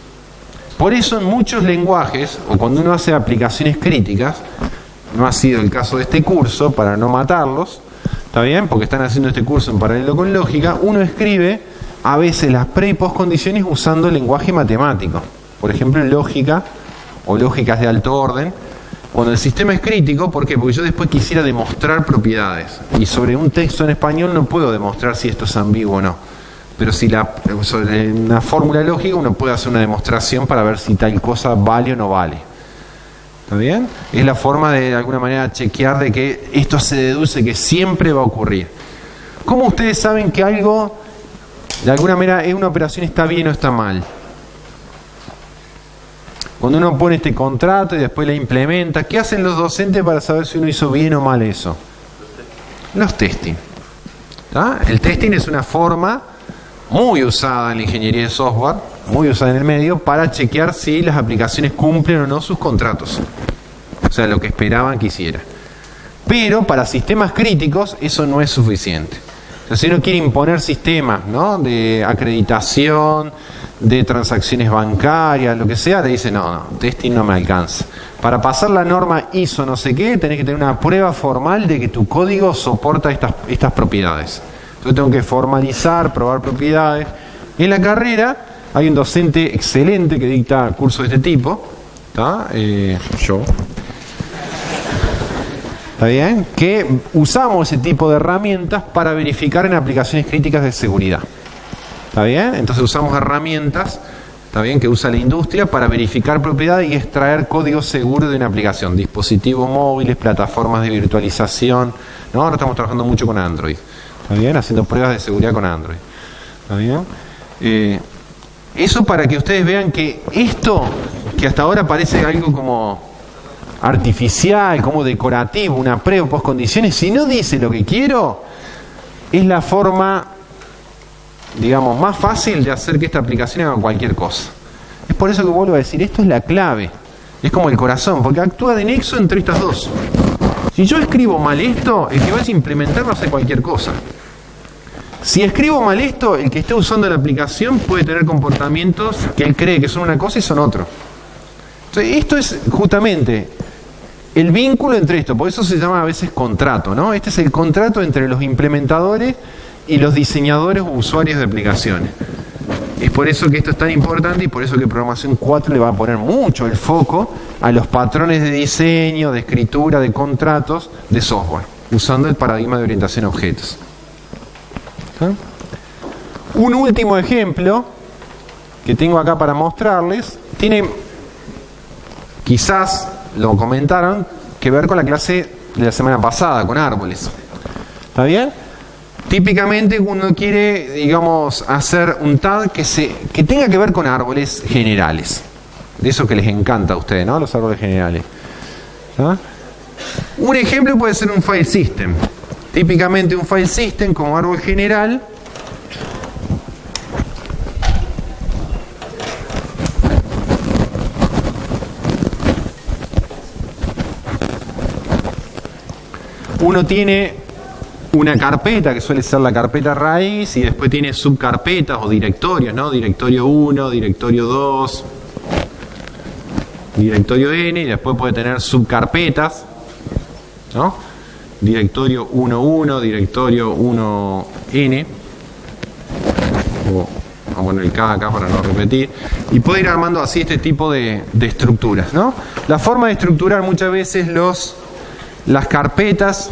Por eso en muchos lenguajes, o cuando uno hace aplicaciones críticas, no ha sido el caso de este curso, para no matarlos, ¿está bien? Porque están haciendo este curso en paralelo con lógica, uno escribe a veces las pre- y postcondiciones usando el lenguaje matemático. Por ejemplo, lógica o lógicas de alto orden. Cuando el sistema es crítico, ¿por qué? Porque yo después quisiera demostrar propiedades. Y sobre un texto en español no puedo demostrar si esto es ambiguo o no. pero si sobre una fórmula lógica uno puede hacer una demostración para ver si tal cosa vale o no vale. ¿Está bien? Es la forma de alguna manera chequear de que esto se deduce que siempre va a ocurrir. ¿Cómo ustedes saben que algo, de alguna manera, una operación está bien o está mal? Cuando uno pone este contrato y después la implementa, ¿qué hacen los docentes para saber si uno hizo bien o mal eso? Los testing. ¿Tá? El testing es una forma muy usada en la ingeniería de software, muy usada en el medio, para chequear si las aplicaciones cumplen o no sus contratos. O sea, lo que esperaban que hiciera. Pero para sistemas críticos eso no es suficiente. O sea, si uno quiere imponer sistemas, ¿no?, de acreditación, de transacciones bancarias, lo que sea, te dice, no, testing no me alcanza. Para pasar la norma ISO no sé qué, tenés que tener una prueba formal de que tu código soporta estas propiedades. Entonces tengo que formalizar, probar propiedades. En la carrera hay un docente excelente que dicta cursos de este tipo, ¿está? Yo. ¿Está bien? Que usamos ese tipo de herramientas para verificar en aplicaciones críticas de seguridad. ¿Está bien? Entonces usamos herramientas, ¿está bien?, que usa la industria para verificar propiedades y extraer código seguro de una aplicación. Dispositivos móviles, plataformas de virtualización. ¿No? Ahora estamos trabajando mucho con Android. ¿Está bien? Haciendo pruebas de seguridad con Android. ¿Está bien? Eso para que ustedes vean que esto, que hasta ahora parece algo como artificial, como decorativo, una pre o post condiciones, si no dice lo que quiero, es la forma, digamos, más fácil de hacer que esta aplicación haga cualquier cosa. Es por eso que vuelvo a decir, esto es la clave. Es como el corazón, porque actúa de nexo entre estas dos. Si yo escribo mal esto, el que vaya a implementarlo hace cualquier cosa. Si escribo mal esto, el que esté usando la aplicación puede tener comportamientos que él cree que son una cosa y son otro. Entonces, esto es justamente el vínculo entre esto, por eso se llama a veces contrato, ¿no? Este es el contrato entre los implementadores y los diseñadores o usuarios de aplicaciones. Es por eso que esto es tan importante y por eso que Programación 4 le va a poner mucho el foco a los patrones de diseño, de escritura, de contratos de software, usando el paradigma de orientación a objetos. ¿Ah? Un último ejemplo que tengo acá para mostrarles tiene, quizás lo comentaron, que ver con la clase de la semana pasada, con árboles. ¿Está bien? Típicamente uno quiere, digamos, hacer un TAD que tenga que ver con árboles generales. De eso que les encanta a ustedes, ¿no? Los árboles generales. ¿Ah? Un ejemplo puede ser un file system. Típicamente un file system como árbol general uno tiene una carpeta que suele ser la carpeta raíz y después tiene subcarpetas o directorios, ¿no? Directorio 1, directorio 2, directorio N, y después puede tener subcarpetas, ¿no? Directorio 1.1, directorio 1N, vamos a poner el K acá para no repetir, y puede ir armando así este tipo de estructuras, ¿no? La forma de estructurar muchas veces las carpetas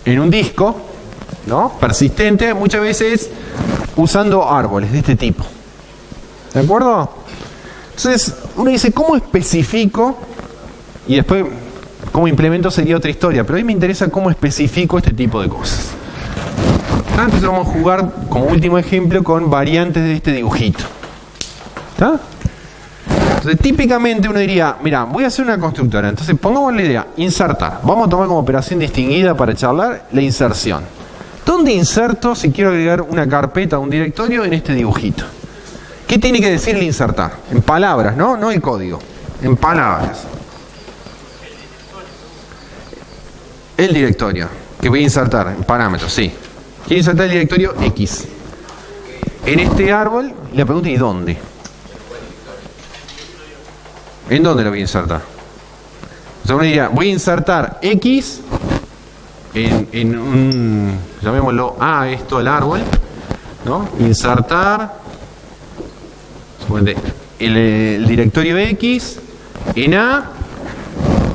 en un disco, ¿no?, persistente, muchas veces usando árboles de este tipo. ¿De acuerdo? Entonces, uno dice, ¿cómo especifico? Y después, ¿cómo implemento? Sería otra historia. Pero a mí me interesa cómo especifico este tipo de cosas. Entonces vamos a jugar, como último ejemplo, con variantes de este dibujito. ¿Está? Entonces, típicamente uno diría, mira, voy a hacer una constructora. Entonces, pongamos la idea, insertar. Vamos a tomar como operación distinguida para charlar la inserción. ¿Dónde inserto si quiero agregar una carpeta o un directorio en este dibujito? ¿Qué tiene que decir el insertar? En palabras, ¿no? No el código. En palabras. El directorio que voy a insertar en parámetros, sí. Quiero insertar el directorio X. En este árbol, le pregunto, ¿y dónde? ¿En dónde lo voy a insertar? O sea, uno diría, voy a insertar X en un, llamémoslo A, esto, el árbol, ¿no? Insertar el directorio X en A.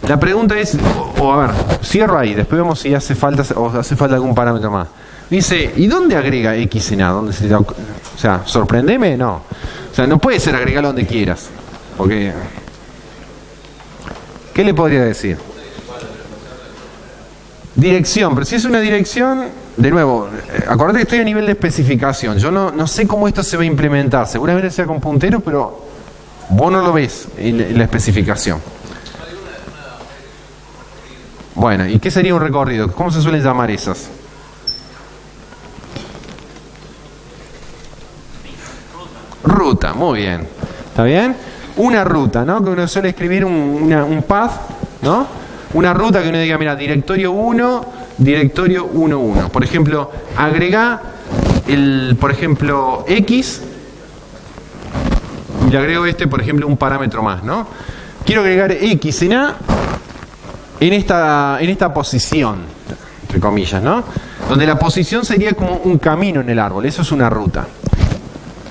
La pregunta es, a ver, cierro ahí, después vemos si hace falta algún parámetro más. Dice, ¿y dónde agrega X en A? ¿Dónde se da? O sea, ¿sorprendeme? No. O sea, no puede ser agregarlo donde quieras. Porque... ¿qué le podría decir? Dirección, pero si es una dirección, de nuevo, acordate que estoy a nivel de especificación. Yo no sé cómo esto se va a implementar. Seguramente sea con punteros, pero vos no lo ves en la especificación. Bueno, ¿y qué sería un recorrido? ¿Cómo se suelen llamar esas? Ruta, muy bien. ¿Está bien? Una ruta, ¿no? Que uno suele escribir un path, ¿no? Una ruta que uno diga, mira, directorio 1, directorio 1.1. Por ejemplo, agrega por ejemplo, X y le agrego por ejemplo, un parámetro más, ¿no? Quiero agregar X en A en esta posición, entre comillas, ¿no? Donde la posición sería como un camino en el árbol. Eso es una ruta.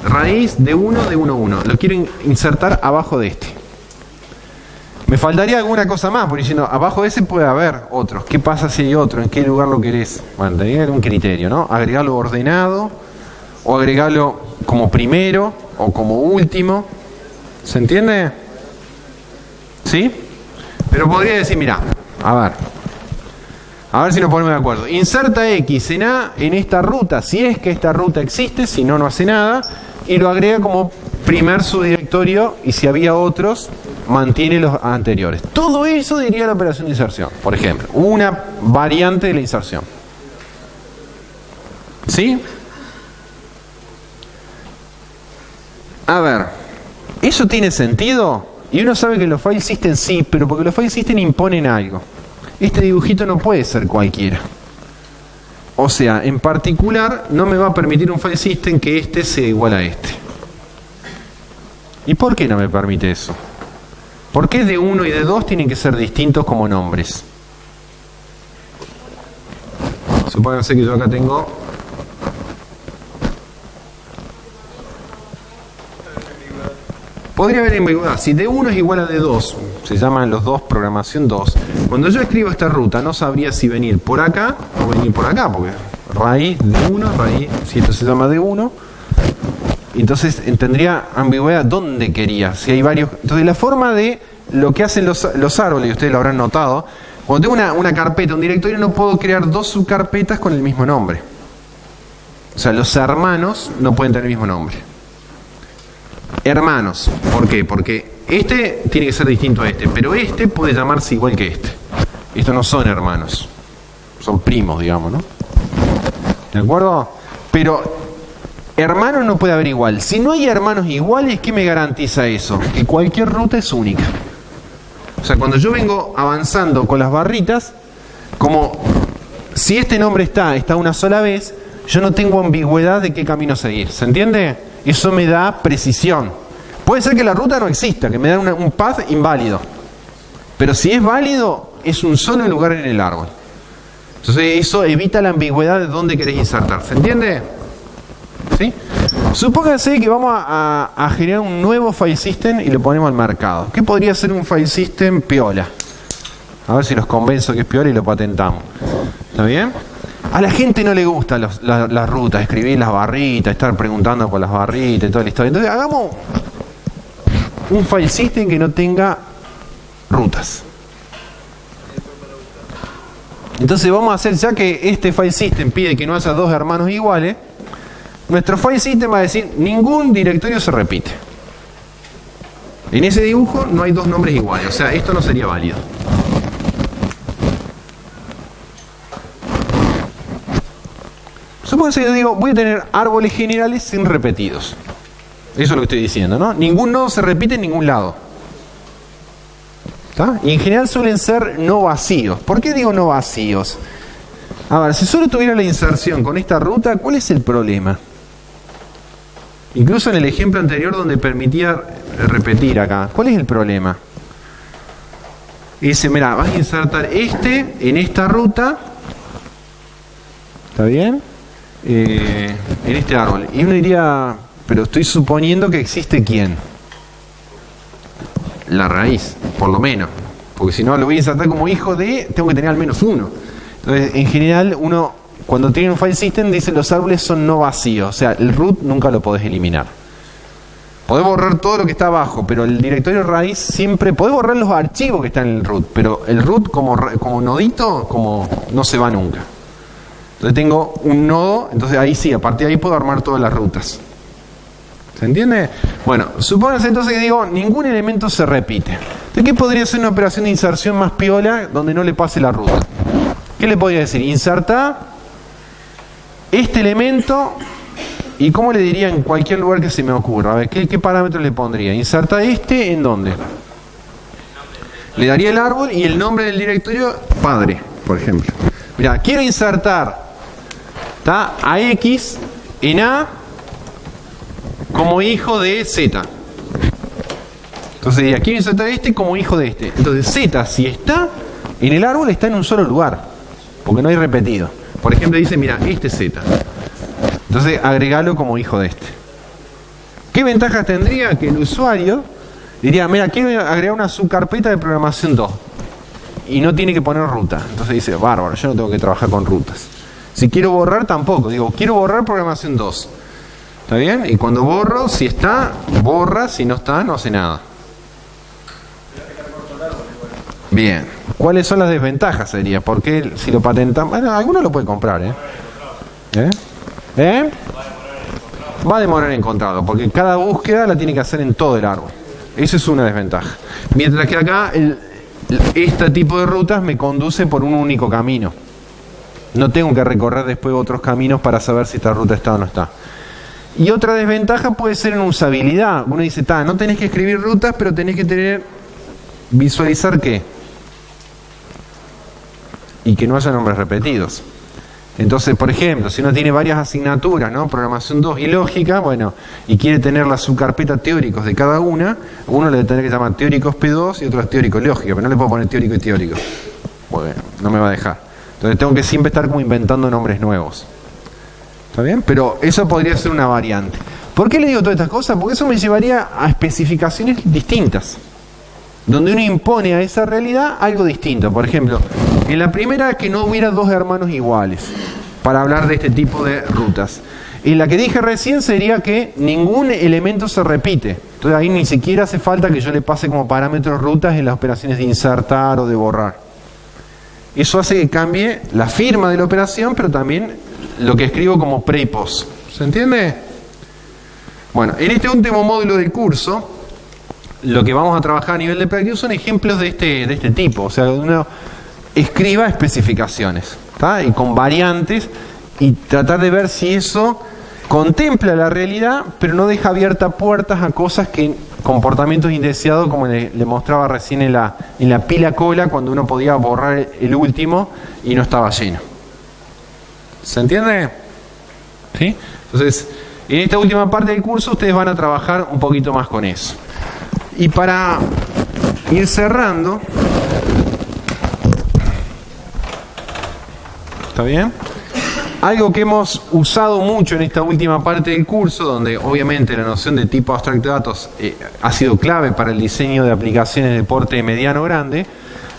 Raíz de 1 de 1.1. Lo quiero insertar abajo de este. Me faltaría alguna cosa más, porque diciendo, abajo de ese puede haber otros. ¿Qué pasa si hay otro? ¿En qué lugar lo querés? Bueno, tendría que haber un criterio, ¿no? Agregarlo ordenado, o agregarlo como primero, o como último. ¿Se entiende? ¿Sí? Pero podría decir, mira, a ver si nos ponemos de acuerdo. Inserta X en A en esta ruta, si es que esta ruta existe, si no, no hace nada, y lo agrega como primer subdirectorio, y si había otros, mantiene los anteriores. Todo eso diría la operación de inserción, por ejemplo, una variante de la inserción. ¿Sí? A ver, ¿eso tiene sentido? Y uno sabe que los file system sí, pero porque los file system imponen algo. Este dibujito no puede ser cualquiera. O sea, en particular, no me va a permitir un file system que este sea igual a este. ¿Y por qué no me permite eso? ¿Por qué de 1 y de 2 tienen que ser distintos como nombres? Supónganse que yo acá tengo... podría haber ambigüedad. Si de 1 es igual a de 2, se llaman los dos programación 2. Cuando yo escribo esta ruta, no sabría si venir por acá o venir por acá, porque raíz de 1, raíz, si esto se llama de 1, entonces tendría ambigüedad dónde quería, si hay varios. Entonces la forma de lo que hacen los árboles, y ustedes lo habrán notado, cuando tengo una carpeta, un directorio, no puedo crear dos subcarpetas con el mismo nombre. O sea, los hermanos no pueden tener el mismo nombre. Hermanos, ¿por qué? Porque este tiene que ser distinto a este, pero este puede llamarse igual que este. Estos no son hermanos, son primos, digamos, ¿no? ¿De acuerdo? Pero hermanos no puede haber igual. Si no hay hermanos iguales, ¿qué me garantiza eso? Que cualquier ruta es única. O sea, cuando yo vengo avanzando con las barritas, como si este nombre está una sola vez, yo no tengo ambigüedad de qué camino seguir. ¿Se entiende? Eso me da precisión. Puede ser que la ruta no exista, que me da un path inválido. Pero si es válido, es un solo lugar en el árbol. Entonces eso evita la ambigüedad de dónde querés insertar. ¿Se entiende? ¿Sí? Supónganse que vamos a generar un nuevo file system y lo ponemos al mercado. ¿Qué podría ser un file system piola? A ver si los convenzo que es piola y lo patentamos. ¿Está bien? A la gente no le gusta las rutas, escribir las barritas, estar preguntando por las barritas y toda la historia. Entonces hagamos un file system que no tenga rutas. Entonces vamos a hacer, ya que este file system pide que no haya dos hermanos iguales, nuestro file system va a decir ningún directorio se repite. En ese dibujo no hay dos nombres iguales, o sea, esto no sería válido. Supongo que yo digo, voy a tener árboles generales sin repetidos. Eso es lo que estoy diciendo, ¿no? Ningún nodo se repite en ningún lado. ¿Está? Y en general suelen ser no vacíos. ¿Por qué digo no vacíos? A ver, si solo tuviera la inserción con esta ruta, ¿cuál es el problema? Incluso en el ejemplo anterior donde permitía repetir acá, ¿cuál es el problema? Y dice, mira, vas a insertar en esta ruta, ¿está bien? En este árbol. Y uno diría, pero estoy suponiendo que existe ¿quién? La raíz, por lo menos. Porque si no lo voy a insertar como hijo de, tengo que tener al menos uno. Entonces, en general, uno cuando tienen un file system, dice los árboles son no vacíos. O sea, el root nunca lo podés eliminar. Podés borrar todo lo que está abajo, pero el directorio raíz siempre... Podés borrar los archivos que están en el root, pero el root como nodito como no se va nunca. Entonces tengo un nodo, entonces ahí sí, a partir de ahí puedo armar todas las rutas. ¿Se entiende? Bueno, supónganse entonces que digo, ningún elemento se repite. ¿De qué podría ser una operación de inserción más piola donde no le pase la ruta? ¿Qué le podría decir? Inserta este elemento, y ¿cómo le diría en cualquier lugar que se me ocurra? A ver, ¿qué parámetro le pondría? Inserta este, ¿en dónde? Le daría el árbol y el nombre del directorio padre, por ejemplo. Mira, quiero insertar a X en A como hijo de Z. Entonces diría, quiero insertar este como hijo de este. Entonces Z, si está en el árbol, está en un solo lugar, porque no hay repetido. Por ejemplo, dice, mira, este es Z. Entonces agregalo como hijo de este. ¿Qué ventajas tendría? Que el usuario diría, mira, quiero agregar una subcarpeta de programación 2 y no tiene que poner ruta. Entonces dice, bárbaro, yo no tengo que trabajar con rutas. Si quiero borrar, tampoco. Digo, quiero borrar programación 2. ¿Está bien? Y cuando borro, si está, borra. Si no está, no hace nada. Bien. ¿Cuáles son las desventajas? Sería, porque si lo patentamos... Bueno, alguno lo puede comprar, Va a demorar en encontrarlo, porque cada búsqueda la tiene que hacer en todo el árbol. Esa es una desventaja. Mientras que acá, este tipo de rutas me conduce por un único camino. No tengo que recorrer después otros caminos para saber si esta ruta está o no está. Y otra desventaja puede ser en usabilidad. Uno dice, no tenés que escribir rutas, pero tenés que visualizar qué. Y que no haya nombres repetidos. Entonces, por ejemplo, si uno tiene varias asignaturas, ¿no? Programación 2 y lógica, bueno, y quiere tener la subcarpeta teóricos de cada una, uno le tiene que llamar teóricos P2 y otro es teórico lógica, pero no le puedo poner teórico y teórico. Bueno, no me va a dejar. Entonces tengo que siempre estar como inventando nombres nuevos. ¿Está bien? Pero eso podría ser una variante. ¿Por qué le digo todas estas cosas? Porque eso me llevaría a especificaciones distintas, donde uno impone a esa realidad algo distinto. Por ejemplo, en la primera, que no hubiera dos hermanos iguales, para hablar de este tipo de rutas. En la que dije recién sería que ningún elemento se repite. Entonces ahí ni siquiera hace falta que yo le pase como parámetros rutas en las operaciones de insertar o de borrar. Eso hace que cambie la firma de la operación, pero también lo que escribo como pre y post. ¿Se entiende? Bueno, en este último módulo del curso, lo que vamos a trabajar a nivel de práctica son ejemplos de este tipo. O sea, uno escriba especificaciones, ¿tá? Y con variantes, y tratar de ver si eso contempla la realidad, pero no deja abiertas puertas a cosas que, comportamientos indeseados, como le mostraba recién en la pila cola, cuando uno podía borrar el último y no estaba lleno. ¿Se entiende? ¿Sí? Entonces, en esta última parte del curso ustedes van a trabajar un poquito más con eso. Y para ir cerrando, ¿está bien? Algo que hemos usado mucho en esta última parte del curso, donde obviamente la noción de tipo abstract datos ha sido clave para el diseño de aplicaciones de porte mediano grande,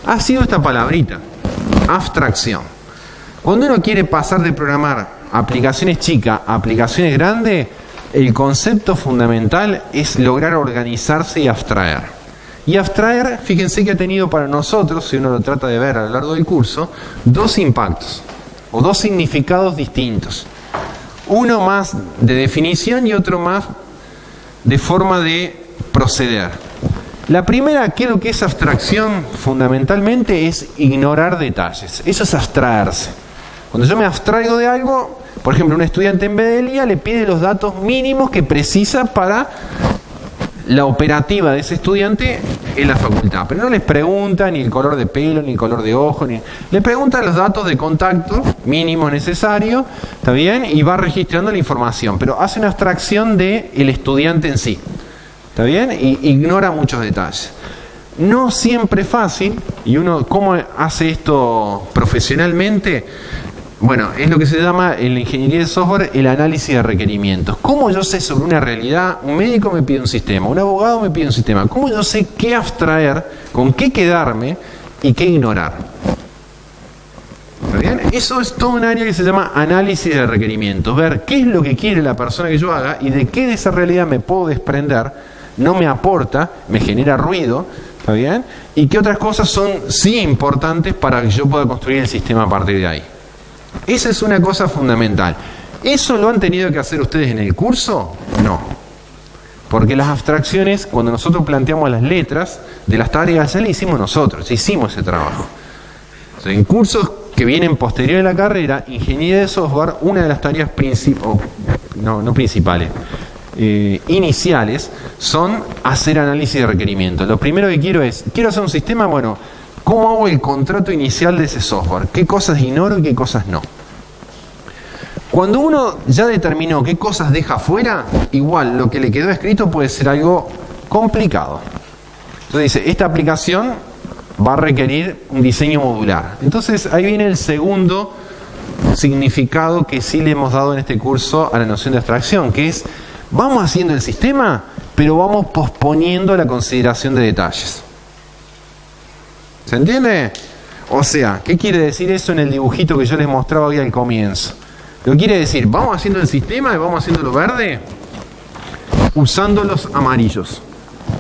ha sido esta palabrita, abstracción. Cuando uno quiere pasar de programar aplicaciones chicas a aplicaciones grandes, el concepto fundamental es lograr organizarse y abstraer. Y abstraer, fíjense que ha tenido para nosotros, si uno lo trata de ver a lo largo del curso, dos impactos o dos significados distintos. Uno más de definición y otro más de forma de proceder. La primera, creo que es abstracción, fundamentalmente es ignorar detalles. Eso es abstraerse. Cuando yo me abstraigo de algo, por ejemplo, un estudiante en BDLIA le pide los datos mínimos que precisa para la operativa de ese estudiante en la facultad, pero no les pregunta ni el color de pelo, ni el color de ojo, le pregunta los datos de contacto mínimos necesarios, ¿está bien? Y va registrando la información, pero hace una abstracción del estudiante en sí, ¿está bien? Y ignora muchos detalles. No siempre es fácil, y uno, ¿cómo hace esto profesionalmente? Bueno, es lo que se llama en la ingeniería de software el análisis de requerimientos. ¿Cómo yo sé sobre una realidad? Un médico me pide un sistema, un abogado me pide un sistema. ¿Cómo yo sé qué abstraer, con qué quedarme y qué ignorar? ¿Está bien? Eso es todo un área que se llama análisis de requerimientos. Ver qué es lo que quiere la persona que yo haga y de qué de esa realidad me puedo desprender, no me aporta, me genera ruido, ¿está bien? Y qué otras cosas son sí importantes para que yo pueda construir el sistema a partir de ahí. Esa es una cosa fundamental. ¿Eso lo han tenido que hacer ustedes en el curso? No. Porque las abstracciones, cuando nosotros planteamos las letras de las tareas, ya las hicimos nosotros, ya hicimos ese trabajo. O sea, en cursos que vienen posterior a la carrera, ingeniería de software, una de las tareas iniciales son hacer análisis de requerimientos. Lo primero que quiero hacer un sistema, bueno, ¿cómo hago el contrato inicial de ese software? ¿Qué cosas ignoro y qué cosas no? Cuando uno ya determinó qué cosas deja fuera, igual lo que le quedó escrito puede ser algo complicado. Entonces dice, esta aplicación va a requerir un diseño modular. Entonces ahí viene el segundo significado que sí le hemos dado en este curso a la noción de abstracción, que es, vamos haciendo el sistema, pero vamos posponiendo la consideración de detalles. ¿Se entiende? O sea, ¿qué quiere decir eso en el dibujito que yo les mostraba hoy al comienzo? Lo quiere decir, vamos haciendo el sistema y vamos haciendo lo verde usando los amarillos.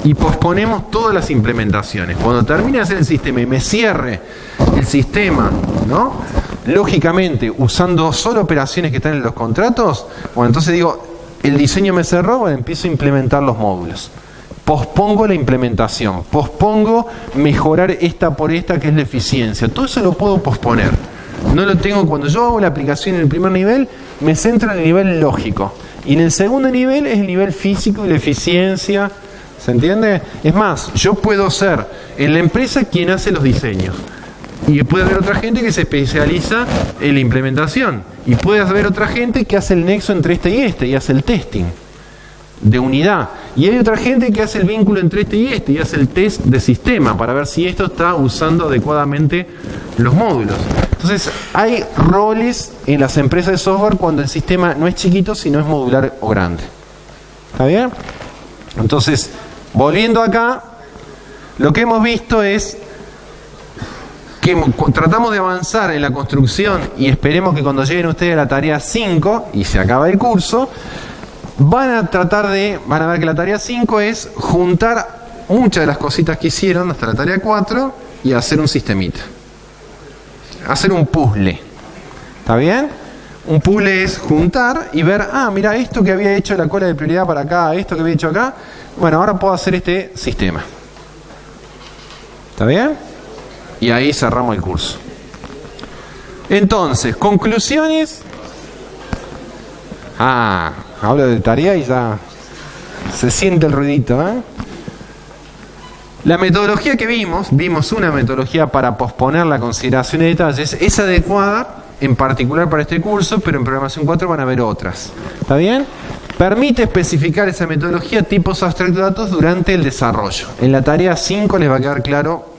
Y posponemos todas las implementaciones. Cuando termine de hacer el sistema y me cierre el sistema, ¿no? Lógicamente, usando solo operaciones que están en los contratos, bueno, entonces digo, el diseño me cerró, bueno, empiezo a implementar los módulos. Pospongo la implementación, pospongo mejorar esta por esta, que es la eficiencia. Todo eso lo puedo posponer. No lo tengo. Cuando yo hago la aplicación en el primer nivel, me centro en el nivel lógico. Y en el segundo nivel es el nivel físico y la eficiencia. ¿Se entiende? Es más, yo puedo ser en la empresa quien hace los diseños. Y puede haber otra gente que se especializa en la implementación. Y puede haber otra gente que hace el nexo entre este y hace el testing de unidad. Y hay otra gente que hace el vínculo entre este y hace el test de sistema para ver si esto está usando adecuadamente los módulos. Entonces, hay roles en las empresas de software cuando el sistema no es chiquito, sino es modular o grande. ¿Está bien? Entonces, volviendo acá, lo que hemos visto es que tratamos de avanzar en la construcción y esperemos que cuando lleguen ustedes a la tarea 5 y se acaba el curso, van a ver que la tarea 5 es juntar muchas de las cositas que hicieron hasta la tarea 4 y hacer un sistemita. Hacer un puzzle. ¿Está bien? Un puzzle es juntar y ver, mira, esto que había hecho la cola de prioridad para acá, esto que había hecho acá, bueno, ahora puedo hacer este sistema. ¿Está bien? Y ahí cerramos el curso. Entonces, conclusiones. Hablo de tarea y ya se siente el ruidito, ¿eh? La metodología que vimos una metodología para posponer la consideración de detalles, es adecuada en particular para este curso, pero en programación 4 van a haber otras. ¿Está bien? Permite especificar esa metodología tipos abstractos de datos durante el desarrollo. En la tarea 5 les va a quedar claro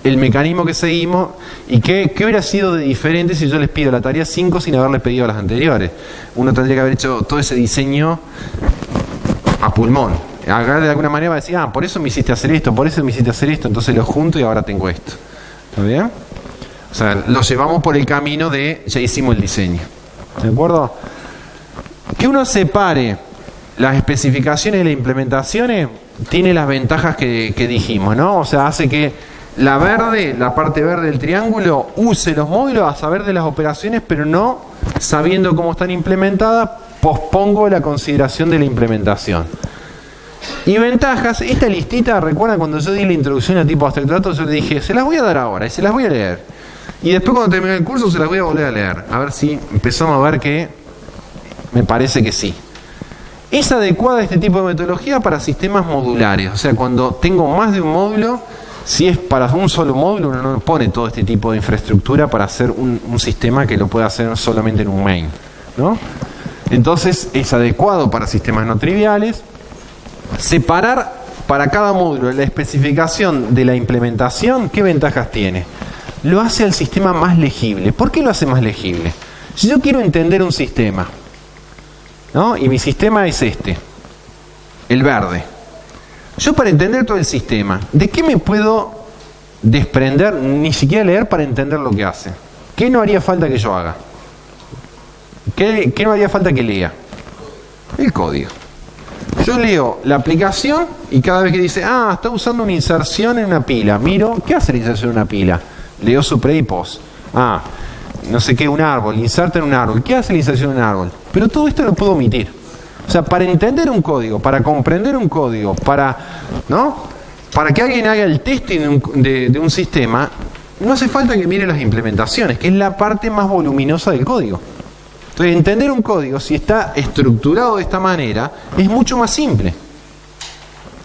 el mecanismo que seguimos y qué hubiera sido de diferente si yo les pido la tarea 5 sin haberles pedido a las anteriores. Uno tendría que haber hecho todo ese diseño a pulmón. Acá de alguna manera va a decir, por eso me hiciste hacer esto, por eso me hiciste hacer esto, entonces lo junto y ahora tengo esto. ¿Está bien? O sea, lo llevamos por el camino de ya hicimos el diseño. ¿De acuerdo? Que uno separe las especificaciones y las implementaciones tiene las ventajas que dijimos, ¿no? O sea, hace que la parte verde del triángulo, use los módulos a saber de las operaciones, pero no sabiendo cómo están implementadas, pospongo la consideración de la implementación. Y ventajas, esta listita, recuerdan cuando yo di la introducción a tipo abstracto de datos, yo le dije, se las voy a dar ahora y se las voy a leer. Y después cuando termine el curso se las voy a volver a leer. A ver si empezamos a ver que me parece que sí. Es adecuada este tipo de metodología para sistemas modulares. O sea, cuando tengo más de un módulo, si es para un solo módulo, uno no pone todo este tipo de infraestructura para hacer un sistema que lo pueda hacer solamente en un main, ¿no? Entonces es adecuado para sistemas no triviales. Separar para cada módulo la especificación de la implementación, ¿qué ventajas tiene? Lo hace al sistema más legible. ¿Por qué lo hace más legible? Si yo quiero entender un sistema, ¿no? Y mi sistema es este, el verde. Yo para entender todo el sistema, ¿de qué me puedo desprender? Ni siquiera leer para entender lo que hace. ¿Qué no haría falta que yo haga? ¿Qué no haría falta que lea? El código. Yo leo la aplicación y cada vez que dice, está usando una inserción en una pila, miro, ¿qué hace la inserción en una pila? Leo su pre y post. No sé qué, un árbol, inserta en un árbol. ¿Qué hace la inserción en un árbol? Pero todo esto lo puedo omitir. O sea, para entender un código, para comprender un código, para que alguien haga el testing de un sistema, no hace falta que mire las implementaciones, que es la parte más voluminosa del código. Entonces, entender un código, si está estructurado de esta manera, es mucho más simple.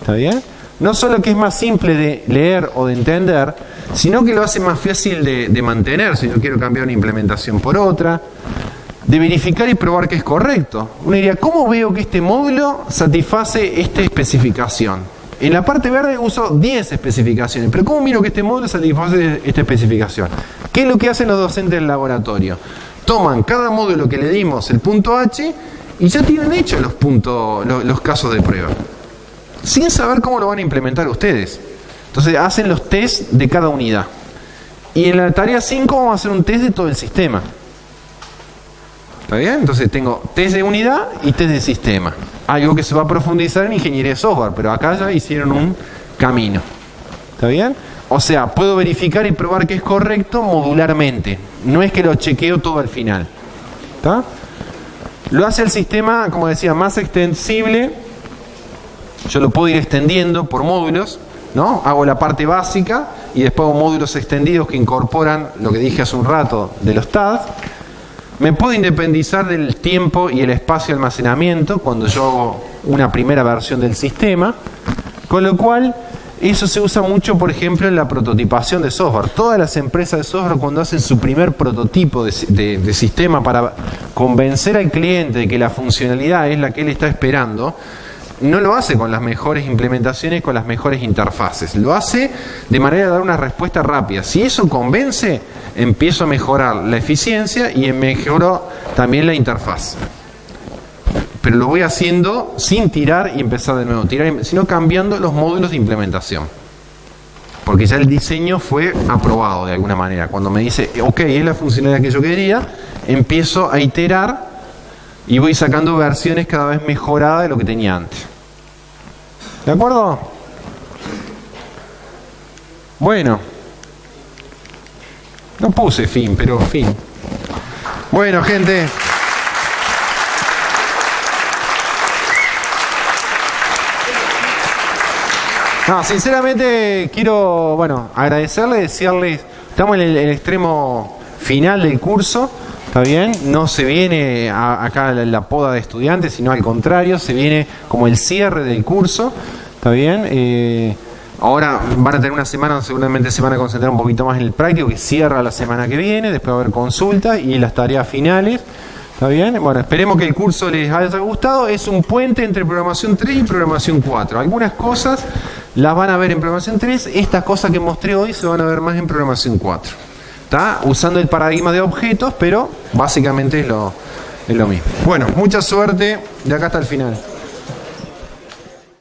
¿Está bien? No solo que es más simple de leer o de entender, sino que lo hace más fácil de mantener, si yo quiero cambiar una implementación por otra, de verificar y probar que es correcto. Uno diría, ¿cómo veo que este módulo satisface esta especificación? En la parte verde uso 10 especificaciones, pero ¿cómo miro que este módulo satisface esta especificación? ¿Qué es lo que hacen los docentes del laboratorio? Toman cada módulo que le dimos el punto H y ya tienen hechos los casos de prueba, sin saber cómo lo van a implementar ustedes. Entonces hacen los tests de cada unidad. Y en la tarea 5 vamos a hacer un test de todo el sistema. ¿Está bien? Entonces tengo test de unidad y test de sistema. Algo que se va a profundizar en ingeniería de software, pero acá ya hicieron un camino. ¿Está bien? O sea, puedo verificar y probar que es correcto modularmente. No es que lo chequeo todo al final. ¿Está? Lo hace el sistema, como decía, más extensible. Yo lo puedo ir extendiendo por módulos, ¿no? Hago la parte básica y después hago módulos extendidos que incorporan lo que dije hace un rato de los TADS. Me puedo independizar del tiempo y el espacio de almacenamiento cuando yo hago una primera versión del sistema, con lo cual eso se usa mucho, por ejemplo, en la prototipación de software. Todas las empresas de software, cuando hacen su primer prototipo de sistema para convencer al cliente de que la funcionalidad es la que él está esperando, no lo hace con las mejores implementaciones, con las mejores interfaces. Lo hace de manera de dar una respuesta rápida. Si eso convence, empiezo a mejorar la eficiencia y mejoro también la interfaz. Pero lo voy haciendo sin tirar y empezar de nuevo, sino cambiando los módulos de implementación. Porque ya el diseño fue aprobado de alguna manera. Cuando me dice, ok, es la funcionalidad que yo quería, empiezo a iterar y voy sacando versiones cada vez mejoradas de lo que tenía antes. ¿De acuerdo? Bueno. No puse fin, pero fin. Bueno, gente. No, sinceramente quiero, agradecerles, desearles, estamos en el extremo final del curso, ¿está bien? No se viene acá la poda de estudiantes, sino al contrario, se viene como el cierre del curso, ¿está bien? Ahora van a tener una semana, seguramente se van a concentrar un poquito más en el práctico, que cierra la semana que viene, después va a haber consultas y las tareas finales. ¿Está bien? Bueno, esperemos que el curso les haya gustado. Es un puente entre programación 3 y programación 4. Algunas cosas las van a ver en programación 3, estas cosas que mostré hoy se van a ver más en programación 4. ¿Está? Usando el paradigma de objetos, pero básicamente es lo mismo. Bueno, mucha suerte de acá hasta el final.